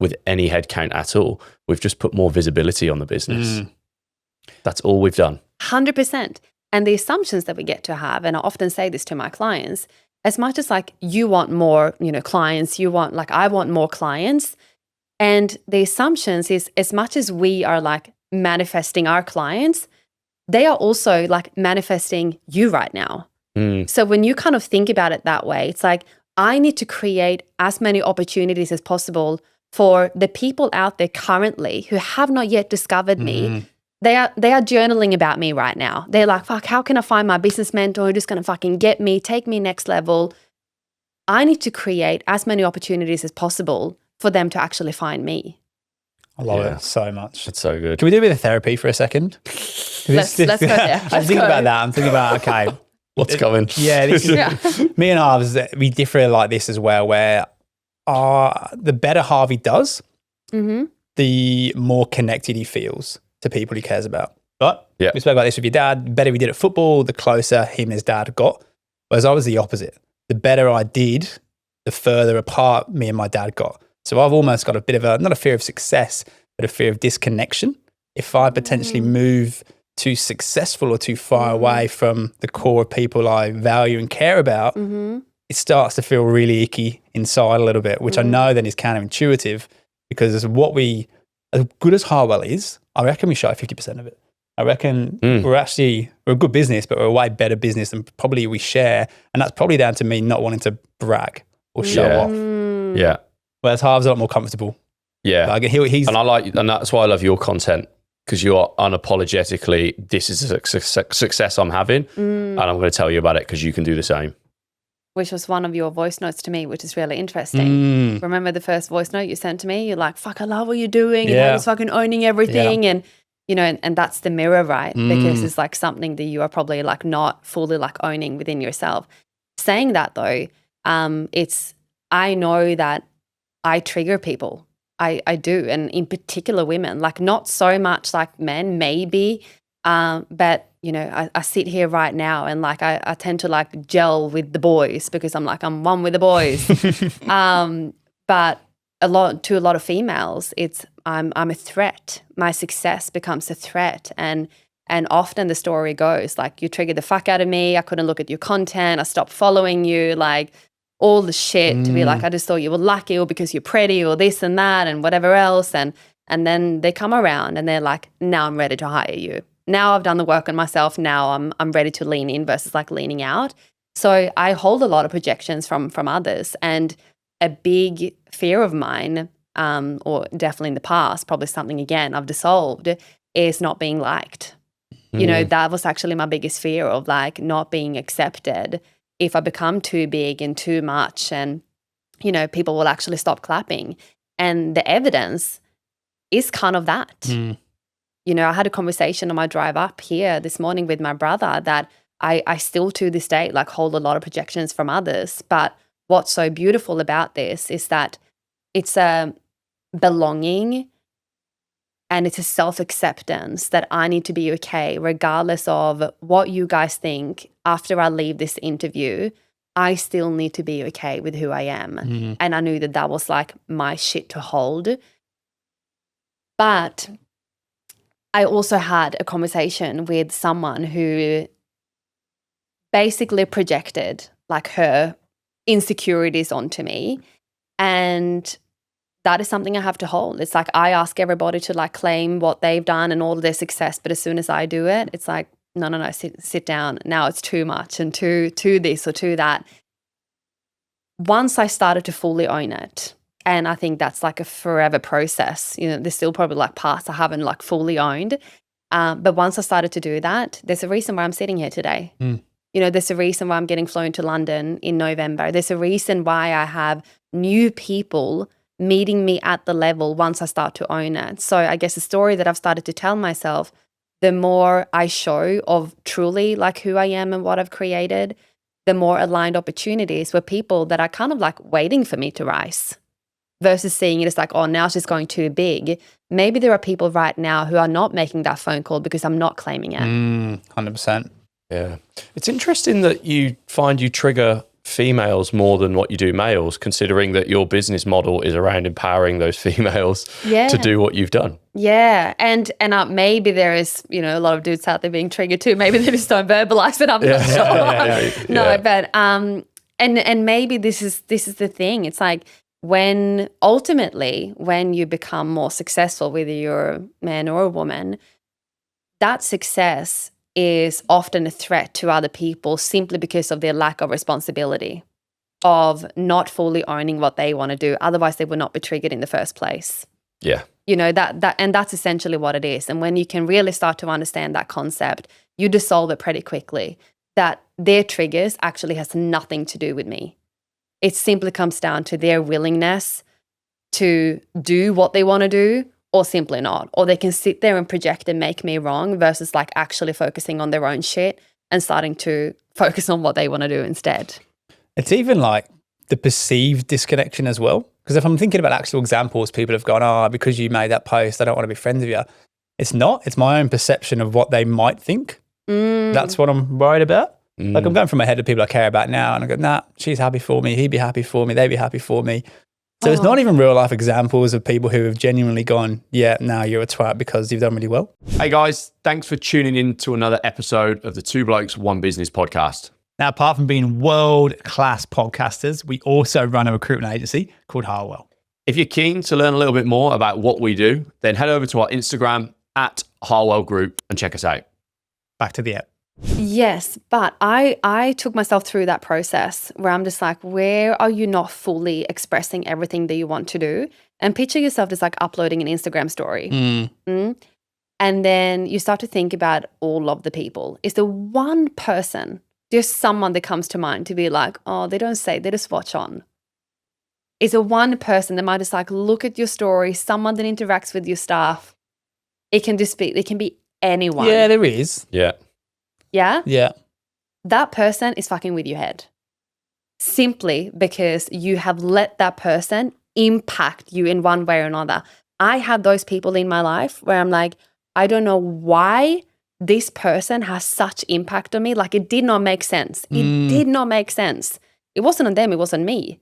with any headcount at all. We've just put more visibility on the business. That's all we've done. 100%. And the assumptions that we get to have, and I often say this to my clients, as much as like you want more, clients, I want more clients. And the assumptions is, as much as we are like manifesting our clients, they are also like manifesting you right now. So when you kind of think about it that way, it's like, I need to create as many opportunities as possible for the people out there currently who have not yet discovered me. They are journaling about me right now. They're like, fuck, how can I find my business mentor who's just going to fucking get me, take me next level? I need to create as many opportunities as possible for them to actually find me. I love it so much. It's so good. Can we do a bit of therapy for a second? Let's go there. I'm thinking about that. I'm thinking about, okay. What's coming? Yeah, me and Harvey, we differ like this as well, where the better Harvey does, the more connected he feels to people he cares about. But we spoke about this with your dad. The better we did at football, the closer him and his dad got. Whereas I was the opposite. The better I did, the further apart me and my dad got. So I've almost got a bit of not a fear of success, but a fear of disconnection. If I potentially move too successful or too far away from the core of people I value and care about, it starts to feel really icky inside a little bit, which I know then is counterintuitive, because as good as Harwell is, I reckon we shy 50% of it. I reckon we're a good business, but we're a way better business than probably we share. And that's probably down to me not wanting to brag or show off. Yeah. Whereas Harv's a lot more comfortable. Yeah. Like and that's why I love your content, because you are unapologetically, this is a success I'm having, and I'm going to tell you about it because you can do the same. Which was one of your voice notes to me, which is really interesting. Remember the first voice note you sent to me? You're like, fuck, I love what you're doing. And I was fucking owning everything. And, and that's the mirror, right? Because it's like something that you are probably like not fully like owning within yourself. Saying that though, I know that I trigger people. I do. And in particular women, like not so much like men, maybe, but I sit here right now and like I tend to like gel with the boys because I'm one with the boys. But to a lot of females, I'm a threat. My success becomes a threat. And often the story goes like, you triggered the fuck out of me. I couldn't look at your content. I stopped following you. Like all the shit to be like, I just thought you were lucky or because you're pretty or this and that and whatever else. And then they come around and they're like, now I'm ready to hire you. Now I've done the work on myself. Now I'm ready to lean in versus like leaning out. So I hold a lot of projections from others, and a big fear of mine, or definitely in the past, probably something again I've dissolved, is not being liked. That was actually my biggest fear of like not being accepted. If I become too big and too much, and people will actually stop clapping, and the evidence is kind of that. I had a conversation on my drive up here this morning with my brother that I still to this day like hold a lot of projections from others. But what's so beautiful about this is that it's a belonging and it's a self-acceptance that I need to be okay regardless of what you guys think after I leave this interview. I still need to be okay with who I am. And I knew that was like my shit to hold. But I also had a conversation with someone who basically projected like her insecurities onto me. And that is something I have to hold. It's like I ask everybody to like claim what they've done and all of their success, but as soon as I do it, it's like, no, sit down. Now it's too much and too this or too that. Once I started to fully own it, and I think that's like a forever process, there's still probably like parts I haven't like fully owned. But once I started to do that, there's a reason why I'm sitting here today. There's a reason why I'm getting flown to London in November. There's a reason why I have new people meeting me at the level once I start to own it. So I guess the story that I've started to tell myself, the more I show of truly like who I am and what I've created, the more aligned opportunities for people that are kind of like waiting for me to rise versus seeing it as like, oh, now she's going too big. Maybe there are people right now who are not making that phone call because I'm not claiming it. 100%. Yeah. It's interesting that you find you trigger females more than what you do males, considering that your business model is around empowering those females to do what you've done. Yeah. And maybe there is, a lot of dudes out there being triggered too. Maybe they just don't verbalize it. I'm not sure. But and maybe this is the thing. It's like when you become more successful, whether you're a man or a woman, that success is often a threat to other people simply because of their lack of responsibility, of not fully owning what they want to do. Otherwise, they would not be triggered in the first place. Yeah. And that's essentially what it is. And when you can really start to understand that concept, you dissolve it pretty quickly, that their triggers actually has nothing to do with me. It simply comes down to their willingness to do what they want to do, or simply not. Or they can sit there and project and make me wrong versus like actually focusing on their own shit and starting to focus on what they want to do instead. It's even like the perceived disconnection as well. Because if I'm thinking about actual examples, people have gone, because you made that post, I don't want to be friends with you. It's not. It's my own perception of what they might think. That's what I'm worried about. Like I'm going from my head of people I care about now and I go, nah, she's happy for me. He'd be happy for me. They'd be happy for me. So it's not even real life examples of people who have genuinely gone, yeah, now you're a twat because you've done really well. Hey guys, thanks for tuning in to another episode of the Two Blokes, One Business podcast. Now, apart from being world-class podcasters, we also run a recruitment agency called Harwell. If you're keen to learn a little bit more about what we do, then head over to our Instagram at Harwell Group and check us out. Back to the app. Yes, but I took myself through that process where I'm just like, where are you not fully expressing everything that you want to do? And picture yourself as like uploading an Instagram story. And then you start to think about all of the people. Is there one person, just someone that comes to mind to be like, oh, they don't say, they just watch on? Is there one person that might just like look at your story, someone that interacts with your stuff? It can be anyone. Yeah, there is. Yeah. Yeah? Yeah. That person is fucking with your head. Simply because you have let that person impact you in one way or another. I have those people in my life where I'm like, I don't know why this person has such impact on me. Like it did not make sense. It did not make sense. It wasn't on them. It was on me.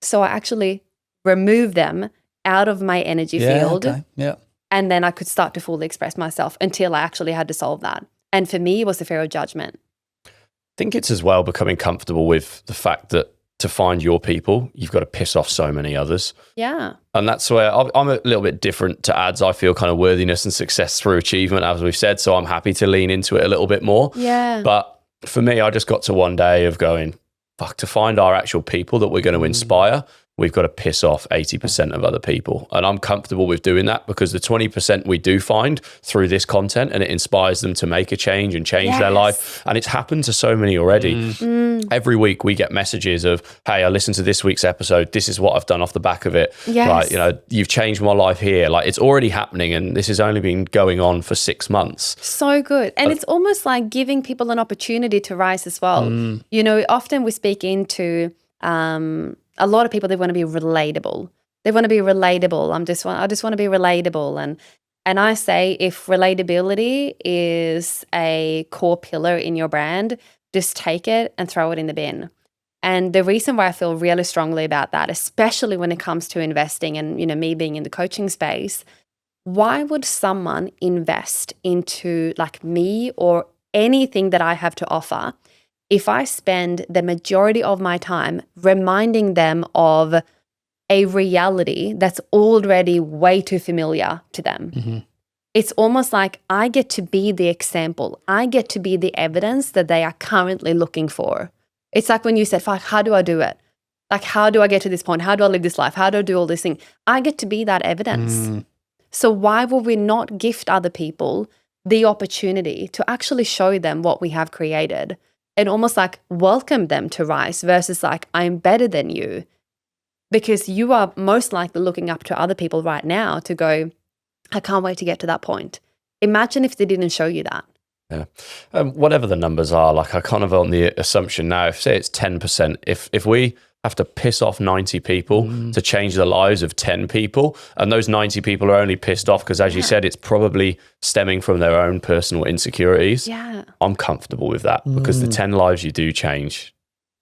So I actually removed them out of my energy field. Okay. Yeah. And then I could start to fully express myself until I actually had to solve that. And for me, it was the fear of judgment. I think it's as well becoming comfortable with the fact that to find your people, you've got to piss off so many others. Yeah. And that's where I'm a little bit different to Ads. I feel kind of worthiness and success through achievement, as we've said. So I'm happy to lean into it a little bit more. Yeah. But for me, I just got to one day of going, fuck, to find our actual people that we're going to inspire, we've got to piss off 80% of other people. And I'm comfortable with doing that because the 20% we do find through this content and it inspires them to make a change and change their life. And it's happened to so many already. Every week we get messages of, hey, I listened to this week's episode. This is what I've done off the back of it. Like, you've changed my life here. Like it's already happening and this has only been going on for 6 months. So good. And it's almost like giving people an opportunity to rise as well. Often we speak into a lot of people, they want to be relatable. They want to be relatable. I just want to be relatable. And I say if relatability is a core pillar in your brand, just take it and throw it in the bin. And the reason why I feel really strongly about that, especially when it comes to investing and, me being in the coaching space, why would someone invest into like me or anything that I have to offer if I spend the majority of my time reminding them of a reality that's already way too familiar to them. Mm-hmm. It's almost like I get to be the example. I get to be the evidence that they are currently looking for. It's like when you said, "Fuck, how do I do it? Like, how do I get to this point? How do I live this life? How do I do all these things?" I get to be that evidence. So why would we not gift other people the opportunity to actually show them what we have created and almost like welcome them to rise versus like, I'm better than you? Because you are most likely looking up to other people right now to go, I can't wait to get to that point. Imagine if they didn't show you that. Yeah. Whatever the numbers are, like I kind of on the assumption now, if say it's 10%, if we have to piss off 90 people to change the lives of 10 people, and those 90 people are only pissed off because, as you said, it's probably stemming from their own personal insecurities. Yeah. I'm comfortable with that because the 10 lives you do change,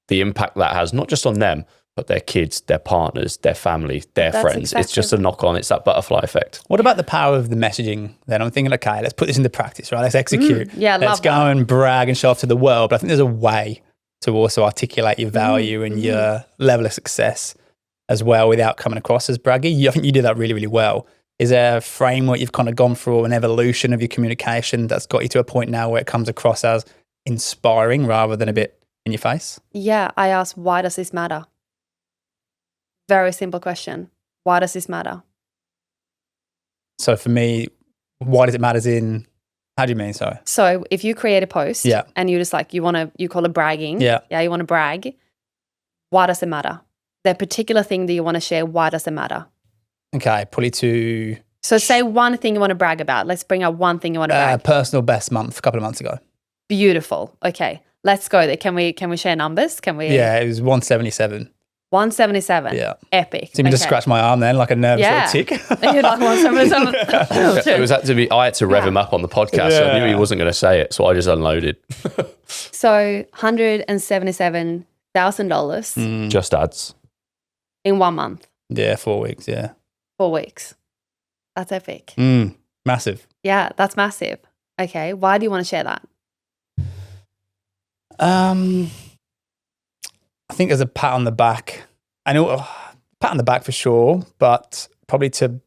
the impact that has, not just on them, but their kids, their partners, their family, their friends. It's just a knock on. It's that butterfly effect. What about the power of the messaging then? I'm thinking, okay, let's put this into practice, right? Let's execute. Let's go and brag and show off to the world. But I think there's a way to also articulate your value and your level of success as well without coming across as braggy. I think you do that really, really well. Is there a framework you've kind of gone through, an evolution of your communication that's got you to a point now where it comes across as inspiring rather than a bit in your face? Yeah, I asked, why does this matter? Very simple question. Why does this matter? So for me, why does it matter in, how do you mean, sorry? So if you create a post and you just like, you call it bragging. Yeah, you want to brag. Why does it matter? The particular thing that you want to share, why does it matter? Okay, probably to... So say one thing you want to brag about. Let's bring up one thing you want to brag. Personal best month a couple of months ago. Beautiful. Okay, let's go there. Can we share numbers? Can we? Yeah, it was 177. 177. Yeah. Epic. So you just scratch my arm then like a nervous little tick. You're like 177. It was I had to rev him up on the podcast. So I knew he wasn't going to say it. So I just unloaded. So $177,000 just ads. in 1 month. Yeah, 4 weeks, yeah. 4 weeks. That's epic. Massive. Yeah, that's massive. Okay, why do you want to share that? I think there's a pat on the back. I know, pat on the back for sure, but probably to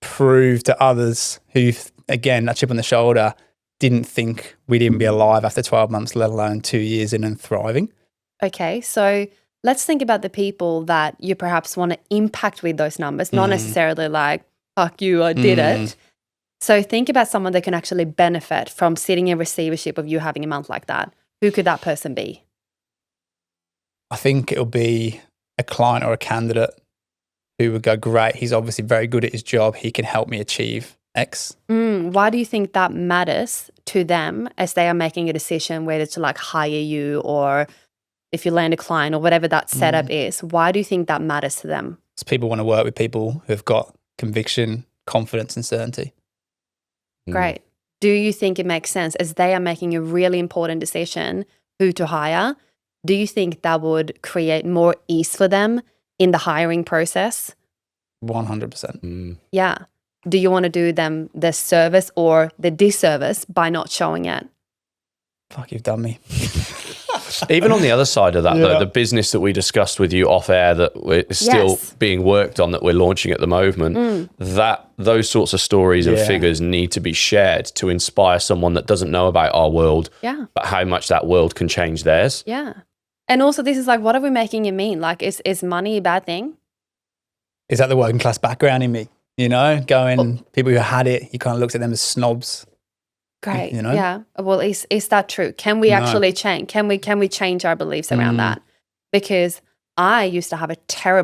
prove to others who, again, that chip on the shoulder, didn't think we'd even be alive after 12 months, let alone 2 years in and thriving. Okay, so let's think about the people that you perhaps want to impact with those numbers, not necessarily like, fuck you, I did it. So think about someone that can actually benefit from sitting in receivership of you having a month like that. Who could that person be? I think it'll be a client or a candidate who would go, great, he's obviously very good at his job. He can help me achieve X. Why do you think that matters to them as they are making a decision whether to like hire you or if you land a client or whatever that setup is? Why do you think that matters to them? Because people want to work with people who've got conviction, confidence and certainty. Great. Do you think it makes sense as they are making a really important decision who to hire? Do you think that would create more ease for them in the hiring process? 100%. Yeah. Do you want to do them the service or the disservice by not showing it? Fuck, you've done me. Even on the other side of that, though, the business that we discussed with you off air that is still being worked on, that we're launching at the moment, that those sorts of stories and figures need to be shared to inspire someone that doesn't know about our world, but how much that world can change theirs. Yeah. And also this is like, what are we making it mean? Like, is money a bad thing? Is that the working class background in me? You know, people who had it, you kind of looked at them as snobs. Great. You know? Yeah. Well, is that true? Can we actually change? Can we change our beliefs around that? Because I used to have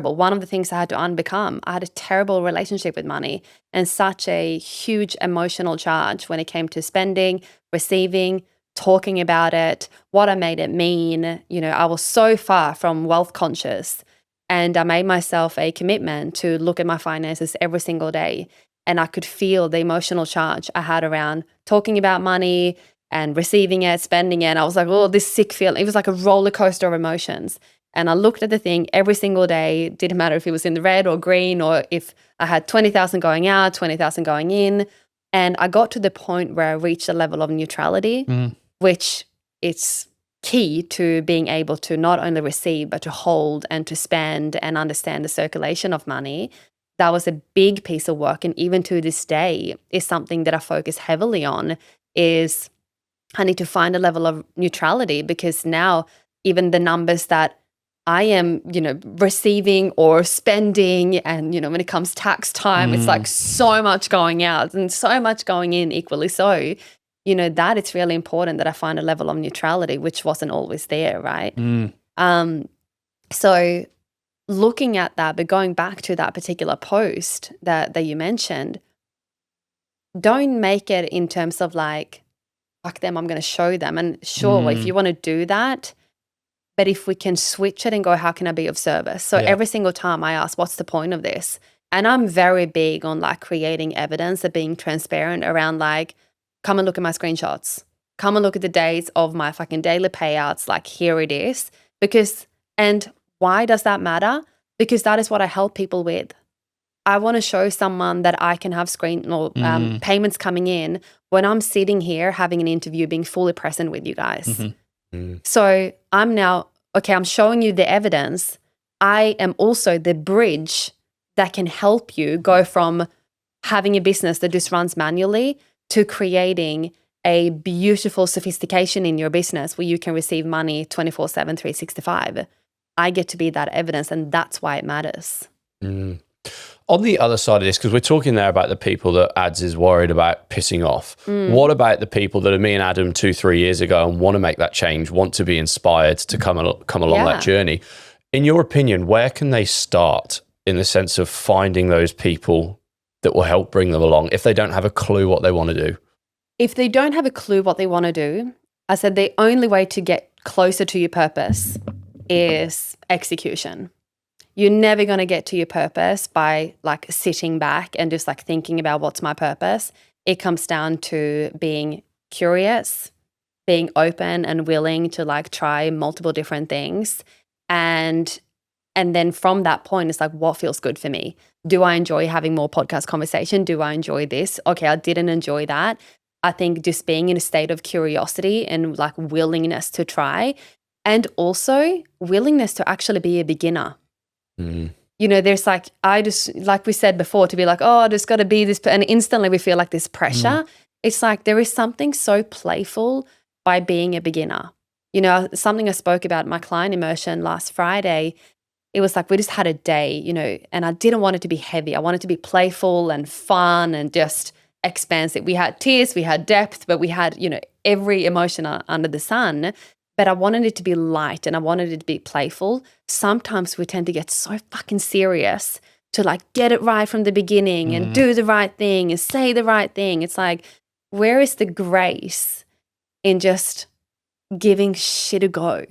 one of the things I had to unbecome, I had a terrible relationship with money and such a huge emotional charge when it came to spending, receiving, talking about it, what I made it mean. You know, I was so far from wealth conscious and I made myself a commitment to look at my finances every single day. And I could feel the emotional charge I had around talking about money and receiving it, spending it. And I was like, oh, this sick feeling. It was like a roller coaster of emotions. And I looked at the thing every single day. Didn't matter if it was in the red or green or if I had 20,000 going out, 20,000 going in. And I got to the point where I reached a level of neutrality, which it's key to being able to not only receive, but to hold and to spend and understand the circulation of money. That was a big piece of work. And even to this day is something that I focus heavily on, is I need to find a level of neutrality, because now even the numbers that I am, receiving or spending, and, when it comes tax time, it's like so much going out and so much going in equally so, that it's really important that I find a level of neutrality, which wasn't always there, right? So looking at that, but going back to that particular post that you mentioned, don't make it in terms of like, fuck them, I'm going to show them. And sure, if you want to do that, but if we can switch it and go, how can I be of service? So every single time I ask, what's the point of this? And I'm very big on like creating evidence and being transparent around like, come and look at my screenshots. Come and look at the dates of my fucking daily payouts. Like, here it is. And why does that matter? Because that is what I help people with. I want to show someone that I can have payments coming in when I'm sitting here having an interview, being fully present with you guys. So I'm showing you the evidence. I am also the bridge that can help you go from having a business that just runs manually to creating a beautiful sophistication in your business where you can receive money 24/7, 365. I get to be that evidence, and that's why it matters. On the other side of this, because we're talking there about the people that Ads is worried about pissing off. What about the people that are me and Adam 2-3 years ago and want to make that change, want to be inspired to come along that journey? In your opinion, where can they start in the sense of finding those people that will help bring them along if they don't have a clue what they want to do? If they don't have a clue what they want to do, I said the only way to get closer to your purpose is execution. You're never going to get to your purpose by like sitting back and just like thinking about what's my purpose. It comes down to being curious, being open and willing to like try multiple different things. And then from that point, it's like, what feels good for me? Do I enjoy having more podcast conversation? Do I enjoy this? Okay, I didn't enjoy that. I think just being in a state of curiosity and like willingness to try, and also willingness to actually be a beginner. There's like, I just, like we said before, to be like, oh, there's got to be this, and instantly we feel like this pressure. It's like there is something so playful by being a beginner. Something I spoke about in my client immersion last Friday, it was like we just had a day, and I didn't want it to be heavy. I wanted it to be playful and fun and just expansive. We had tears, we had depth, but we had, every emotion under the sun. But I wanted it to be light and I wanted it to be playful. Sometimes we tend to get so fucking serious to like get it right from the beginning and do the right thing and say the right thing. It's like, where is the grace in just giving shit a go?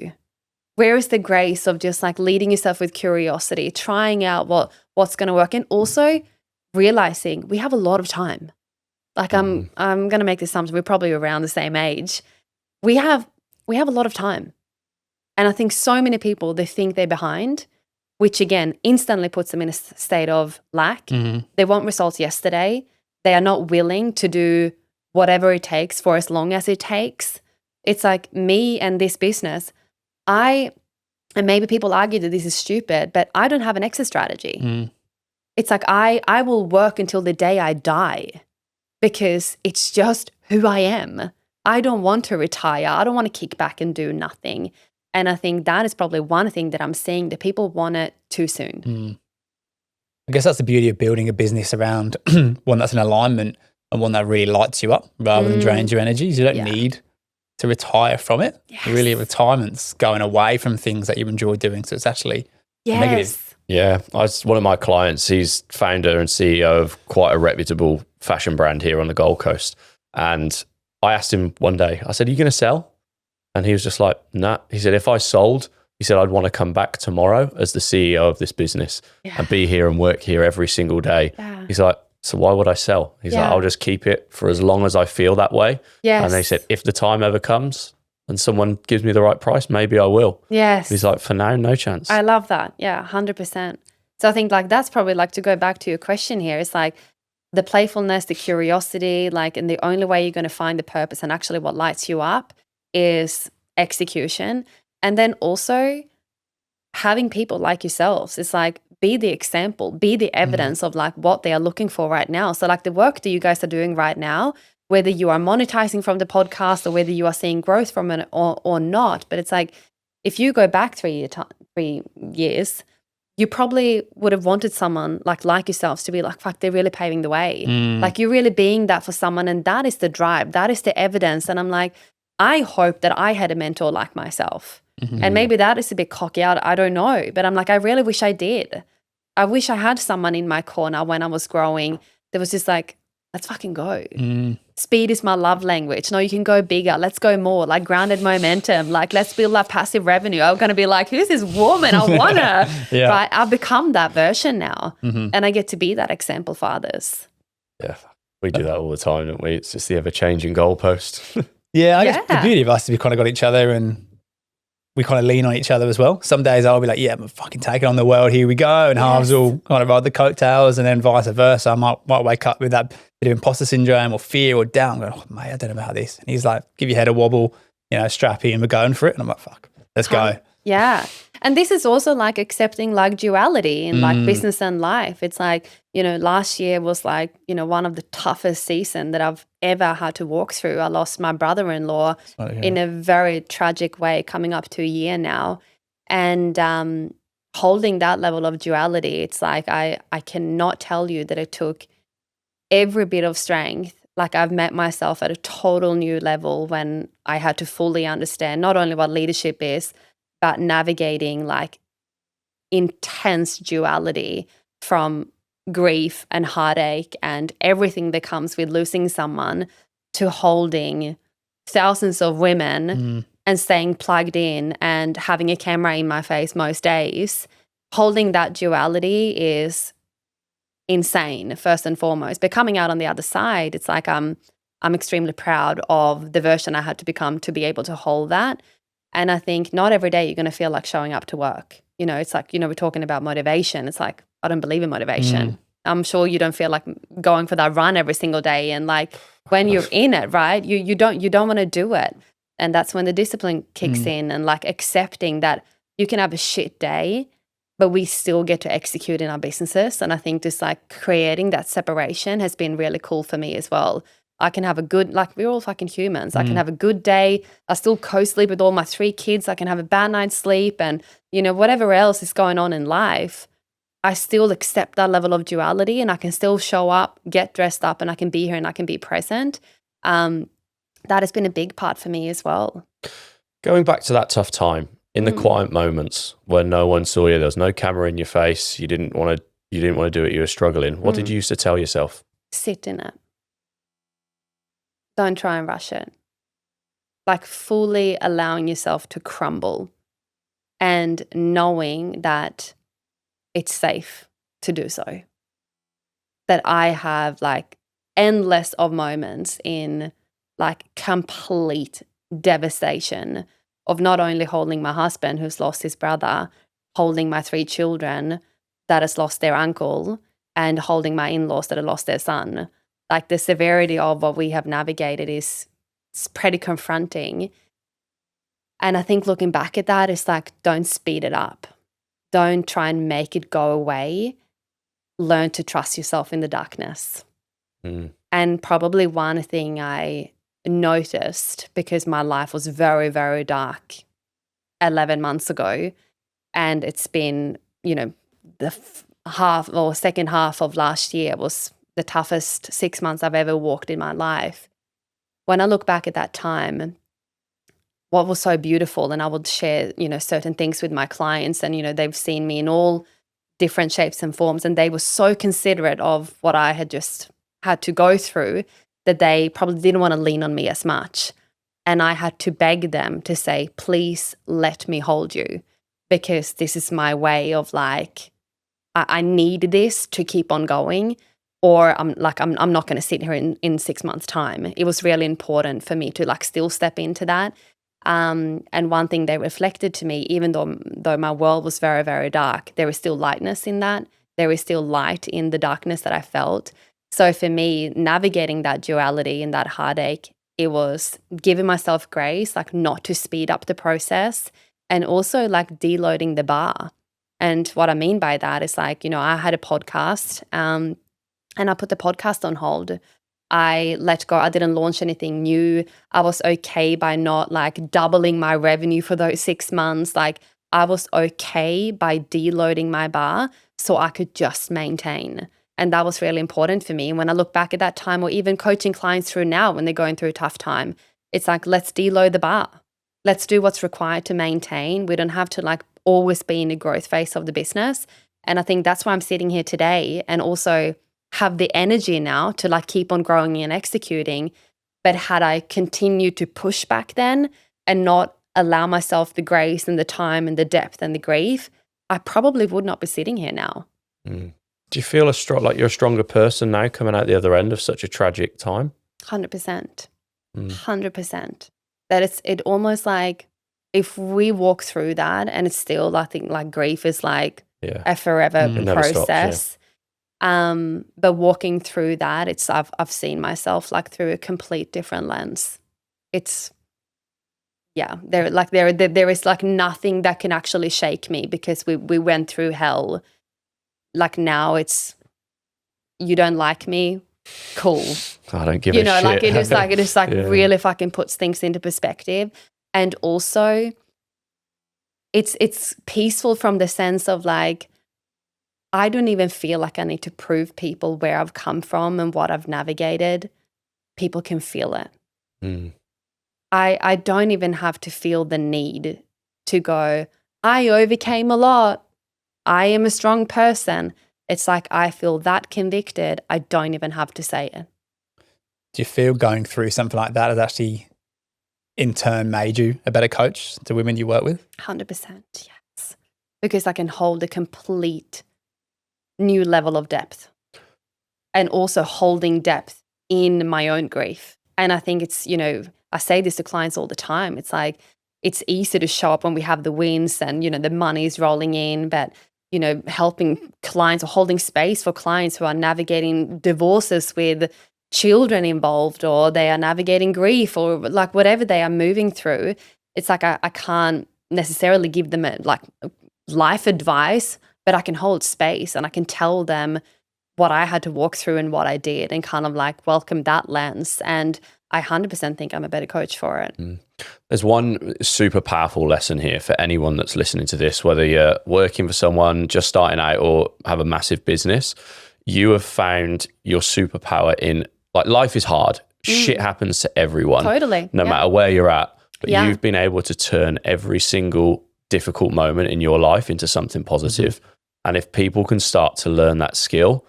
Where is the grace of just like leading yourself with curiosity, trying out what's going to work, and also realizing we have a lot of time. Like I'm going to make this assumption, we're probably around the same age. We have a lot of time. And I think so many people, they think they're behind, which again, instantly puts them in a state of lack. They want results yesterday. They are not willing to do whatever it takes for as long as it takes. It's like me and this business, and maybe people argue that this is stupid, but I don't have an exit strategy. It's like I will work until the day I die because it's just who I am. I don't want to retire. I don't want to kick back and do nothing. And I think that is probably one thing that I'm seeing, that people want it too soon. I guess that's the beauty of building a business around one that's in alignment and one that really lights you up rather than drains your energies. You don't need to retire from it. Really, retirement's going away from things that you enjoy doing. So it's actually negative. Yeah. One of my clients, he's founder and CEO of quite a reputable fashion brand here on the Gold Coast. And I asked him one day, I said, are you going to sell? And he was just like, nah. He said, if I sold, he said, I'd want to come back tomorrow as the CEO of this business and be here and work here every single day. He's like, so why would I sell? He's like, I'll just keep it for as long as I feel that way. And they said, if the time ever comes and someone gives me the right price, maybe I will. He's like, for now, no chance. I love that. Yeah, 100%. So I think like that's probably like, to go back to your question here, it's like the playfulness, the curiosity, like, and the only way you're going to find the purpose and actually what lights you up is execution. And then also having people like yourselves. It's like, be the example, be the evidence of like what they are looking for right now. So like the work that you guys are doing right now, whether you are monetizing from the podcast or whether you are seeing growth from it or not, but it's like, if you go back 3 years, you probably would have wanted someone like yourselves to be like, fuck, they're really paving the way. Like you're really being that for someone, and that is the drive, that is the evidence. And I'm like, I hope that I had a mentor like myself. And maybe that is a bit cocky out, I don't know. But I'm like, I really wish I did. I wish I had someone in my corner when I was growing that was just like, let's fucking go. Speed is my love language. No, you can go bigger. Let's go more. Like grounded momentum. Like let's build that passive revenue. I'm going to be like, who's this woman? I want her. Right? I've become that version now. And I get to be that example for others. Yeah, we do that all the time, don't we? It's just the ever-changing goalpost. I guess the beauty of us is we kind of got each other and we kind of lean on each other as well. Some days I'll be like, yeah, I'm fucking taking on the world, here we go. And Harv's will kind of ride the coattails, and then vice versa. I might wake up with that bit of imposter syndrome or fear or doubt. I'm going, oh, mate, I don't know about this. And he's like, give your head a wobble, strap in, we're going for it. And I'm like, fuck, let's go. Yeah. And this is also like accepting like duality in like business and life. It's like, last year was like, one of the toughest season that I've ever had to walk through. I lost my brother-in-law in a very tragic way, coming up to a year now. And holding that level of duality, it's like I cannot tell you that it took every bit of strength. Like I've met myself at a total new level when I had to fully understand not only what leadership is, but navigating like intense duality from grief and heartache and everything that comes with losing someone to holding thousands of women and staying plugged in and having a camera in my face most days. Holding that duality is insane, first and foremost. But coming out on the other side, it's like I'm extremely proud of the version I had to become to be able to hold that. And I think not every day you're going to feel like showing up to work. It's like, we're talking about motivation. It's like, I don't believe in motivation. I'm sure you don't feel like going for that run every single day. And like when you're in it, right, you don't want to do it. And that's when the discipline kicks in, and like accepting that you can have a shit day, but we still get to execute in our businesses. And I think just like creating that separation has been really cool for me as well. I can have a good, like we're all fucking humans. I can have a good day. I still co-sleep with all my 3 kids. I can have a bad night's sleep and, whatever else is going on in life, I still accept that level of duality, and I can still show up, get dressed up, and I can be here and I can be present. That has been a big part for me as well. Going back to that tough time, in the quiet moments when no one saw you, there was no camera in your face, you didn't want to do it, you were struggling. What did you used to tell yourself? Sit in it. Don't try and rush it. Like fully allowing yourself to crumble and knowing that it's safe to do so. That I have like endless of moments in like complete devastation of not only holding my husband who's lost his brother, holding my 3 children that has lost their uncle, and holding my in-laws that have lost their son. Like the severity of what we have navigated is pretty confronting. And I think looking back at that, it's like, don't speed it up. Don't try and make it go away. Learn to trust yourself in the darkness. And probably one thing I noticed, because my life was very, very dark 11 months ago, and it's been, the second half of last year was the toughest 6 months I've ever walked in my life. When I look back at that time, what was so beautiful, and I would share, certain things with my clients, and, they've seen me in all different shapes and forms, and they were so considerate of what I had just had to go through that they probably didn't want to lean on me as much. And I had to beg them to say, please let me hold you, because this is my way of like, I need this to keep on going. Or I'm not going to sit here in 6 months' time. It was really important for me to like still step into that. And one thing they reflected to me, even though my world was very, very dark, there is still lightness in that. There is still light in the darkness that I felt. So for me, navigating that duality and that heartache it was giving myself grace, like not to speed up the process, and also like deloading the bar. And what I mean by that is like, I had a podcast and I put the podcast on hold. I let go. I didn't launch anything new. I was okay by not like doubling my revenue for those 6 months. Like I was okay by deloading my bar so I could just maintain. And that was really important for me. And when I look back at that time, or even coaching clients through now when they're going through a tough time, it's like, let's deload the bar. Let's do what's required to maintain. We don't have to like always be in the growth phase of the business. And I think that's why I'm sitting here today and also have the energy now to like keep on growing and executing. But had I continued to push back then and not allow myself the grace and the time and the depth and the grief, I probably would not be sitting here now. Do you feel like you're a stronger person now coming out the other end of such a tragic time? 100%. 100%. That it almost like if we walk through that, and it's still, I think like grief is like a forever process. But walking through that, I've seen myself like through a complete different lens. There is like nothing that can actually shake me because we went through hell. Like now it's, you don't like me, cool. I don't give a shit. Like it is like really fucking puts things into perspective. And also it's peaceful from the sense of like, I don't even feel like I need to prove people where I've come from and what I've navigated. People can feel it. I don't even have to feel the need to go, I overcame a lot. I am a strong person. It's like I feel that convicted. I don't even have to say it. Do you feel going through something like that has actually in turn made you a better coach to women you work with? 100%, yes. Because I can hold a complete new level of depth, and also holding depth in my own grief. And I think it's, I say this to clients all the time. It's like, it's easy to show up when we have the wins and, the money's rolling in, but, helping clients or holding space for clients who are navigating divorces with children involved, or they are navigating grief, or like whatever they are moving through. It's like, I can't necessarily give them life advice, but I can hold space and I can tell them what I had to walk through and what I did, and kind of like welcome that lens. And I 100% think I'm a better coach for it. There's one super powerful lesson here for anyone that's listening to this, whether you're working for someone, just starting out, or have a massive business. You have found your superpower in, like, life is hard. Shit happens to everyone. Totally. No matter where you're at. But you've been able to turn every single difficult moment in your life into something positive. And if people can start to learn that skill,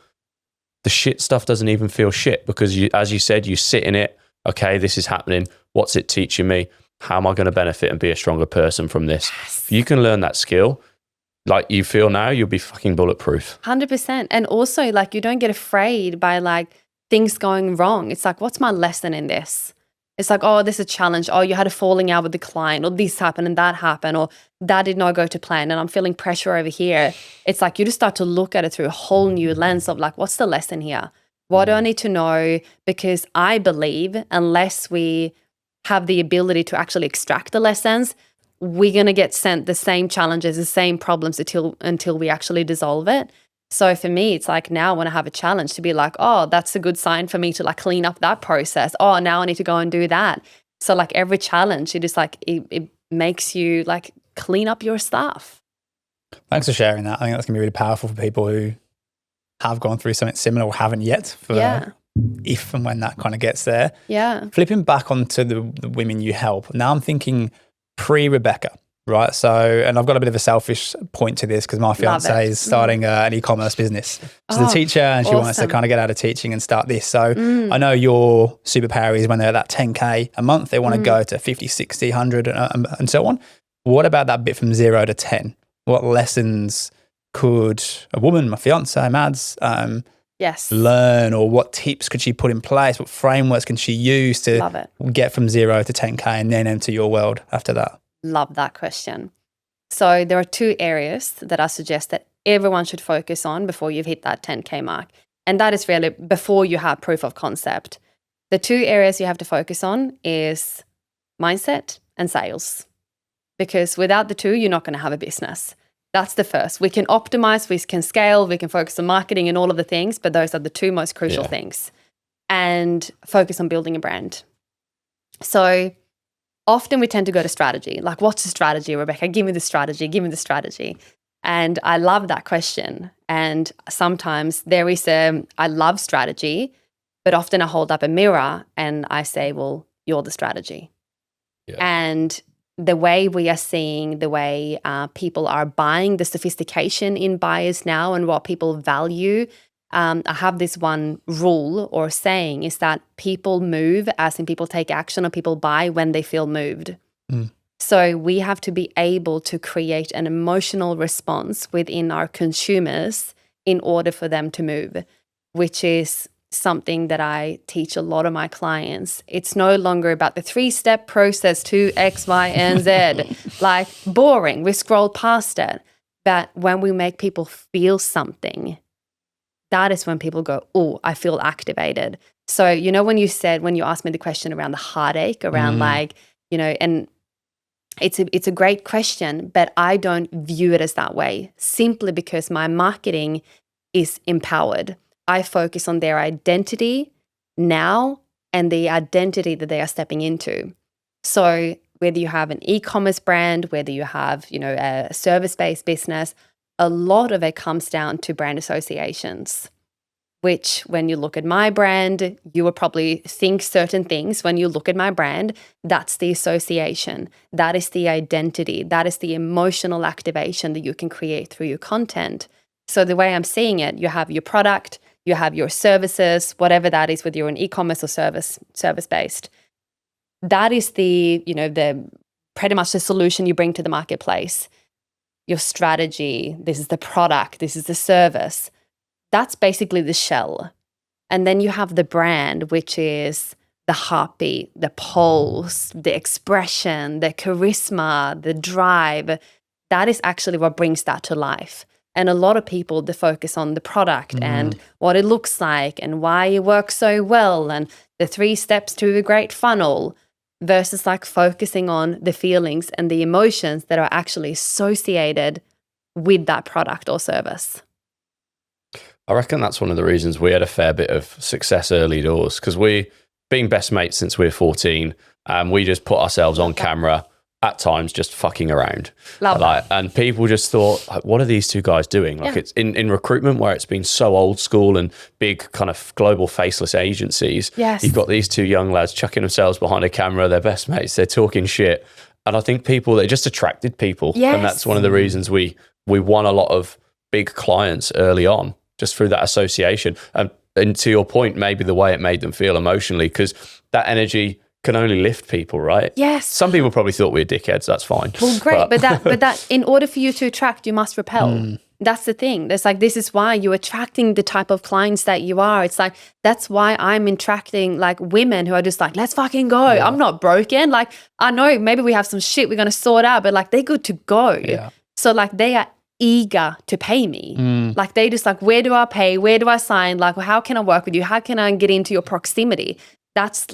the shit stuff doesn't even feel shit, because you, as you said, you sit in it. Okay, this is happening. What's it teaching me? How am I going to benefit and be a stronger person from this? Yes. If you can learn that skill, like you feel now, you'll be fucking bulletproof. 100%. And also, like, you don't get afraid by like things going wrong. It's like, what's my lesson in this? It's like, oh, this is a challenge. Oh, you had a falling out with the client, or this happened and that happened, or that did not go to plan, and I'm feeling pressure over here. It's like you just start to look at it through a whole new lens of like, what's the lesson here? What do I need to know? Because I believe unless we have the ability to actually extract the lessons, we're going to get sent the same challenges, the same problems until we actually dissolve it. So for me, it's like now when I have a challenge to be like, oh, that's a good sign for me to like clean up that process. Oh, now I need to go and do that. So like every challenge, it is like, it makes you like clean up your stuff. Thanks for sharing that. I think that's going to be really powerful for people who have gone through something similar or haven't yet, for if and when that kind of gets there. Yeah. Flipping back onto the women you help, now I'm thinking pre-Rebecca, right? So, and I've got a bit of a selfish point to this because my fiance is starting an e-commerce business. She's a teacher and she wants to kind of get out of teaching and start this. So I know your superpower is when they're at that 10K a month, they want to go to 50, 60, 100 and so on. What about that bit from 0 to 10? What lessons could a woman, my fiance, Mads, learn, or what tips could she put in place? What frameworks can she use to get from 0 to 10K and then into your world after that? Love that question. So there are 2 areas that I suggest that everyone should focus on before you've hit that 10K mark. And that is really before you have proof of concept. The two areas you have to focus on is mindset and sales, because without the two, you're not going to have a business. That's the first. We can optimize, we can scale, we can focus on marketing and all of the things, but those are the two most crucial things. And focus on building a brand. So often we tend to go to strategy. Like, what's the strategy, Rebecca? Give me the strategy, give me the strategy. And I love that question. And sometimes there is I love strategy, but often I hold up a mirror and I say, well, you're the strategy. Yeah. And the way we are seeing, the way people are buying, the sophistication in buyers now and what people value. I have this one rule or saying is that people move, as in people take action, or people buy when they feel moved. So we have to be able to create an emotional response within our consumers in order for them to move, which is something that I teach a lot of my clients. It's no longer about the 3-step process to X, Y, and Z. Like, boring. We scroll past it. But when we make people feel something, that is when people go, oh, I feel activated. So, you know, when you asked me the question around the heartache, around like, you know, and it's a great question, but I don't view it as that way, simply because my marketing is empowered. I focus on their identity now and the identity that they are stepping into. So whether you have an e-commerce brand, whether you have, you know, a service-based business, a lot of it comes down to brand associations, which when you look at my brand, you will probably think certain things. When you look at my brand, that's the association. That is the identity. That is the emotional activation that you can create through your content. So the way I'm seeing it, you have your product, you have your services, whatever that is, whether you're an e-commerce or service-based. That is the, you know, the pretty much the solution you bring to the marketplace. Your strategy, this is the product, this is the service. That's basically the shell. And then you have the brand, which is the heartbeat, the pulse, the expression, the charisma, the drive. That is actually what brings that to life. And a lot of people, they focus on the product and what it looks like and why it works so well and the 3 steps to a great funnel, versus like focusing on the feelings and the emotions that are actually associated with that product or service. I reckon that's one of the reasons we had a fair bit of success early doors, because we, being best mates since we were 14, we just put ourselves on camera at times just fucking around. Love that. And people just thought, like, what are these two guys doing? Like, it's in recruitment where it's been so old school and big kind of global faceless agencies. Yes. You've got these two young lads chucking themselves behind a camera, they're best mates, they're talking shit. And I think they just attracted people. Yes. And that's one of the reasons we won a lot of big clients early on, just through that association. And to your point, maybe the way it made them feel emotionally, because that energy can only lift people, right? Yes. Some people probably thought we were dickheads. That's fine. Well, great. But that in order for you to attract, you must repel. That's the thing. There's like, this is why you're attracting the type of clients that you are. It's like, that's why I'm attracting like women who are just like, let's fucking go. Yeah. I'm not broken. Like, I know maybe we have some shit we're going to sort out, but like, they're good to go. Yeah. So like, they are eager to pay me. Like, they just like, where do I pay? Where do I sign? Like, well, how can I work with you? How can I get into your proximity? That's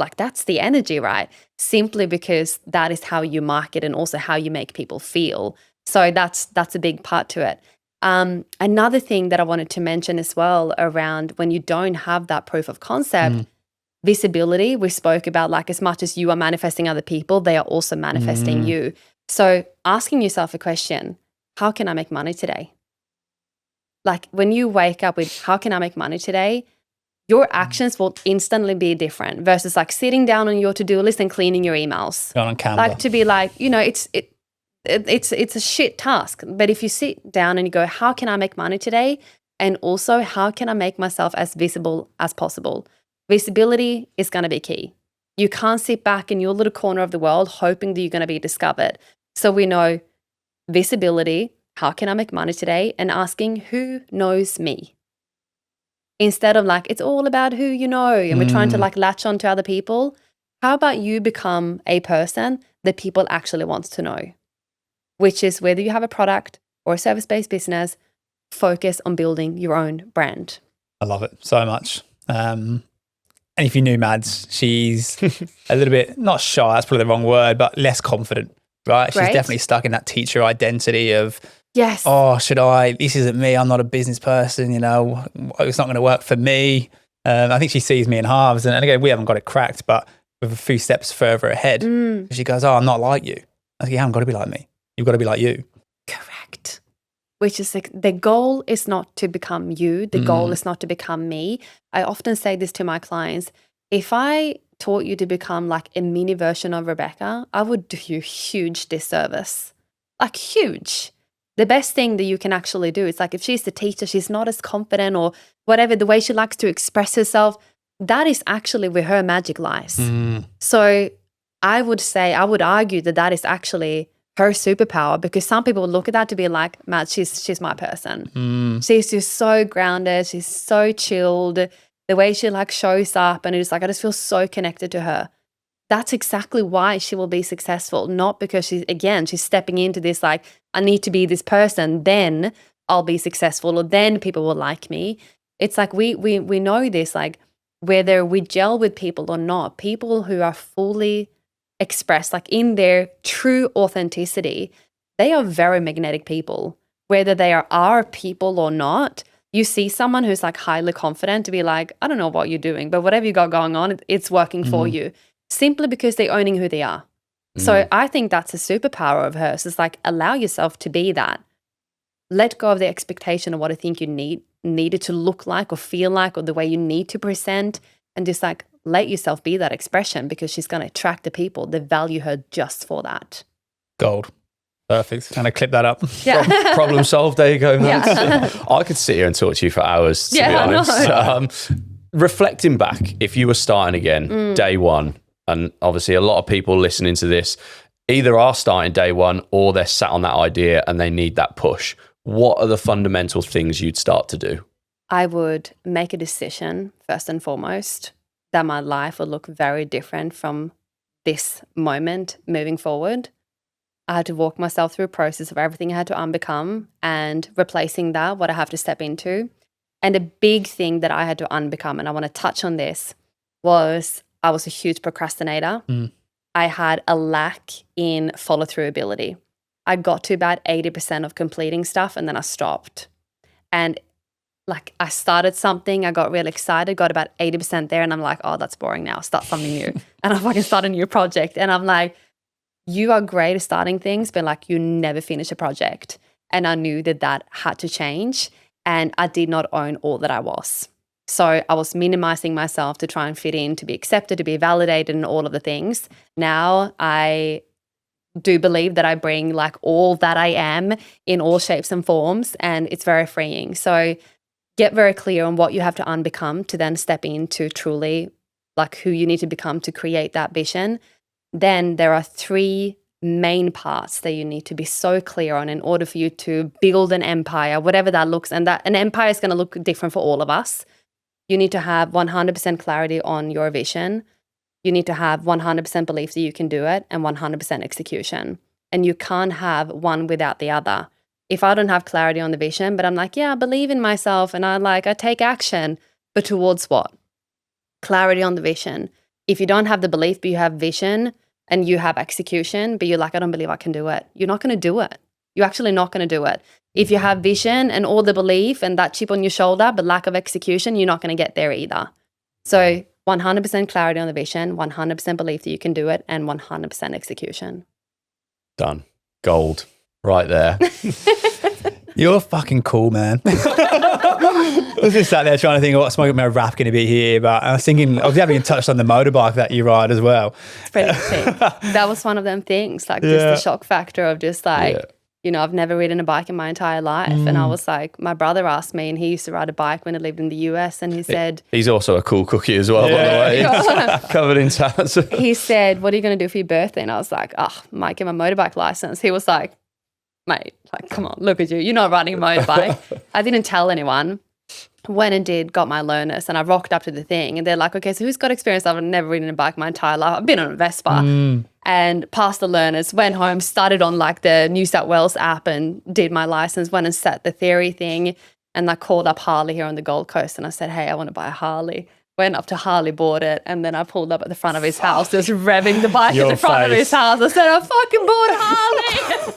the energy, right? Simply because that is how you market and also how you make people feel. So that's a big part to it. Another thing that I wanted to mention as well around when you don't have that proof of concept, visibility, we spoke about, like, as much as you are manifesting other people, they are also manifesting you. So asking yourself a question, how can I make money today? Like, when you wake up with, how can I make money today? Your actions will instantly be different versus like sitting down on your to-do list and cleaning your emails. On Canva. Like, to be like, you know, it's a shit task. But if you sit down and you go, how can I make money today? And also, how can I make myself as visible as possible? Visibility is going to be key. You can't sit back in your little corner of the world hoping that you're going to be discovered. So we know visibility, how can I make money today? And asking, who knows me? Instead of like, it's all about who you know, and we're trying to like latch on to other people. How about you become a person that people actually want to know? Which is, whether you have a product or a service-based business, focus on building your own brand. I love it so much. And if you knew Mads, she's a little bit, not shy, that's probably the wrong word, but less confident, right? She's definitely stuck in that teacher identity of, yes, oh, this isn't me. I'm not a business person, it's not going to work for me. I think she sees me in halves. And again, we haven't got it cracked, but with a few steps further ahead. She goes, oh, I'm not like you. I think, you haven't got to be like me. You've got to be like you. Correct. Which is like, the goal is not to become you. The goal is not to become me. I often say this to my clients. If I taught you to become like a mini version of Rebecca, I would do you huge disservice. Like huge. The best thing that you can actually do is like, if she's the teacher, she's not as confident or whatever, the way she likes to express herself, that is actually where her magic lies. So I would argue that is actually her superpower, because some people would look at that to be like, Matt, she's my person. She's just so grounded. She's so chilled. The way she like shows up, and it's like, I just feel so connected to her. That's exactly why she will be successful, not because she's stepping into this like, I need to be this person, then I'll be successful, or then people will like me. It's like we know this, like whether we gel with people or not, people who are fully expressed, like in their true authenticity, they are very magnetic people. Whether they are our people or not, you see someone who's like highly confident to be like, I don't know what you're doing, but whatever you got going on, it's working for you, simply because they're owning who they are. So I think that's a superpower of hers. It's like, allow yourself to be that. Let go of the expectation of what I think you needed to look like or feel like, or the way you need to present, and just like let yourself be that expression, because she's going to attract the people that value her just for that. Gold. Perfect. Kind of clip that up. Yeah. Problem solved. There you go, man. Yeah. I could sit here and talk to you for hours, to be honest. Reflecting back, if you were starting again, day one, and obviously a lot of people listening to this either are starting day one or they're sat on that idea and they need that push. What are the fundamental things you'd start to do? I would make a decision, first and foremost, that my life will look very different from this moment moving forward. I had to walk myself through a process of everything I had to unbecome, and replacing that, what I have to step into. And a big thing that I had to unbecome, and I want to touch on this, was I was a huge procrastinator. I had a lack in follow-through ability. I got to about 80% of completing stuff, and then I stopped. And like, I started something, I got really excited, got about 80% there, and I'm like, oh, that's boring now. Start something new. And I fucking start a new project. And I'm like, you are great at starting things, but like, you never finish a project. And I knew that had to change, and I did not own all that I was. So I was minimizing myself to try and fit in, to be accepted, to be validated, and all of the things. Now I do believe that I bring like all that I am in all shapes and forms, and it's very freeing. So get very clear on what you have to unbecome to then step into truly like who you need to become to create that vision. Then there are 3 main parts that you need to be so clear on in order for you to build an empire, whatever that looks. And that an empire is going to look different for all of us. You need to have 100% clarity on your vision. You need to have 100% belief that you can do it, and 100% execution. And you can't have one without the other. If I don't have clarity on the vision, but I'm like, yeah, I believe in myself, and I take action, but towards what? Clarity on the vision. If you don't have the belief, but you have vision and you have execution, but you're like, I don't believe I can do it, you're not going to do it. You're actually not going to do it. If you have vision and all the belief and that chip on your shoulder, but lack of execution, you're not going to get there either. So 100% clarity on the vision, 100% belief that you can do it, and 100% execution. Done. Gold. Right there. You're fucking cool, man. I was just sat there trying to think, what smoking my rap going to be here? But I was thinking, I was having touched on the motorbike that you ride as well. It's pretty sick. That was one of them things, like just the shock factor of just like, you know, I've never ridden a bike in my entire life. And I was like, my brother asked me, and he used to ride a bike when he lived in the US, and he said... He's also a cool cookie as well, by the way. He's covered in tats. He said, what are you going to do for your birthday? And I was like, might get my motorbike license. He was like, mate, like, come on, look at you. You're not riding a motorbike. I didn't tell anyone. Went and got my learners, and I rocked up to the thing, and they're like, okay, so who's got experience? I've never ridden a bike my entire life. I've been on a Vespa and passed the learners, went home, started on like the New South Wales app and did my license, went and set the theory thing, and I called up Harley here on the Gold Coast, and I said, hey, I want to buy a Harley. went up to Harley, bought it, and then I pulled up at the front of his house, just revving the bike Your at the front of face. his house. I said, I fucking bought a Harley.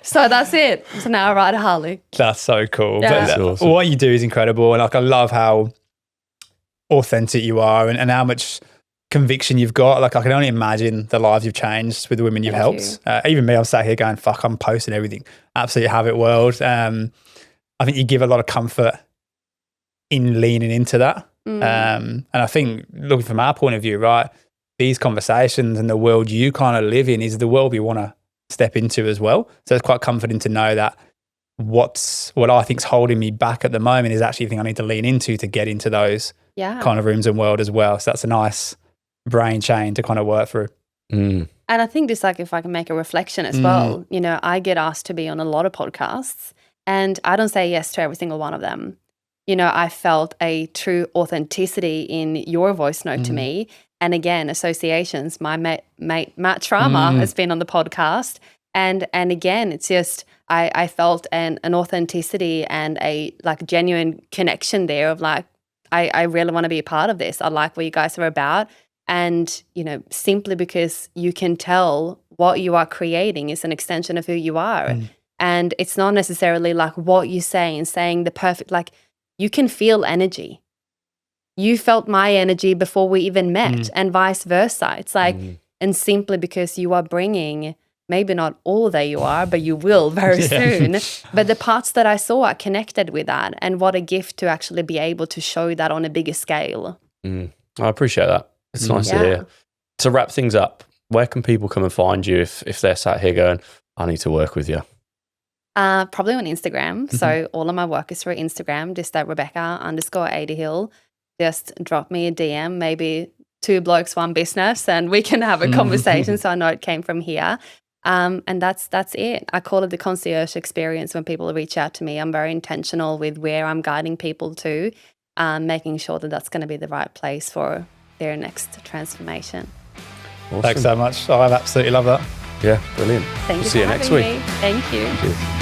So that's it. So now I ride a Harley. That's so cool. Yeah. But That's awesome. what you do is incredible. And like, I love how authentic you are and how much conviction you've got. Like, I can only imagine the lives you've changed with the women you've Thank helped. Even me, I'm sat here going, fuck, I'm posting everything. Absolutely have it world. I think you give a lot of comfort in leaning into that. And I think, looking from our point of view, right, these conversations and the world you kind of live in is the world we want to step into as well. So it's quite comforting to know that what I think's holding me back at the moment is actually the thing I need to lean into to get into those kind of rooms and world as well. So that's a nice brain chain to kind of work through. And I think this, like, if I can make a reflection as well, you know, I get asked to be on a lot of podcasts and I don't say yes to every single one of them. You know, I felt a true authenticity in your voice note to me. And again, associations, my mate Matt Trauma has been on the podcast. And again, it's just, I felt an authenticity and a like genuine connection there of like, I really want to be a part of this. I like what you guys are about. And, you know, simply because you can tell what you are creating is an extension of who you are. And it's not necessarily like what you say and saying the perfect, like you can feel energy. You felt my energy before we even met and vice versa. It's like, and simply because you are bringing maybe not all that you are, but you will very soon. But the parts that I saw are connected with that. And what a gift to actually be able to show that on a bigger scale. I appreciate that. It's nice to hear. To wrap things up, where can people come and find you if they're sat here going, I need to work with you? Probably on Instagram. So all of my work is through Instagram, just at Rebecca_Adehill. Just drop me a DM, maybe Two Blokes, One Business, and we can have a conversation. So I know it came from here. And that's it. I call it the concierge experience when people reach out to me. I'm very intentional with where I'm guiding people to, making sure that that's going to be the right place for their next transformation. Awesome. Thanks so much. I absolutely love that. Yeah, brilliant. Thank you See for you next having week. me. Thank you. Thank you.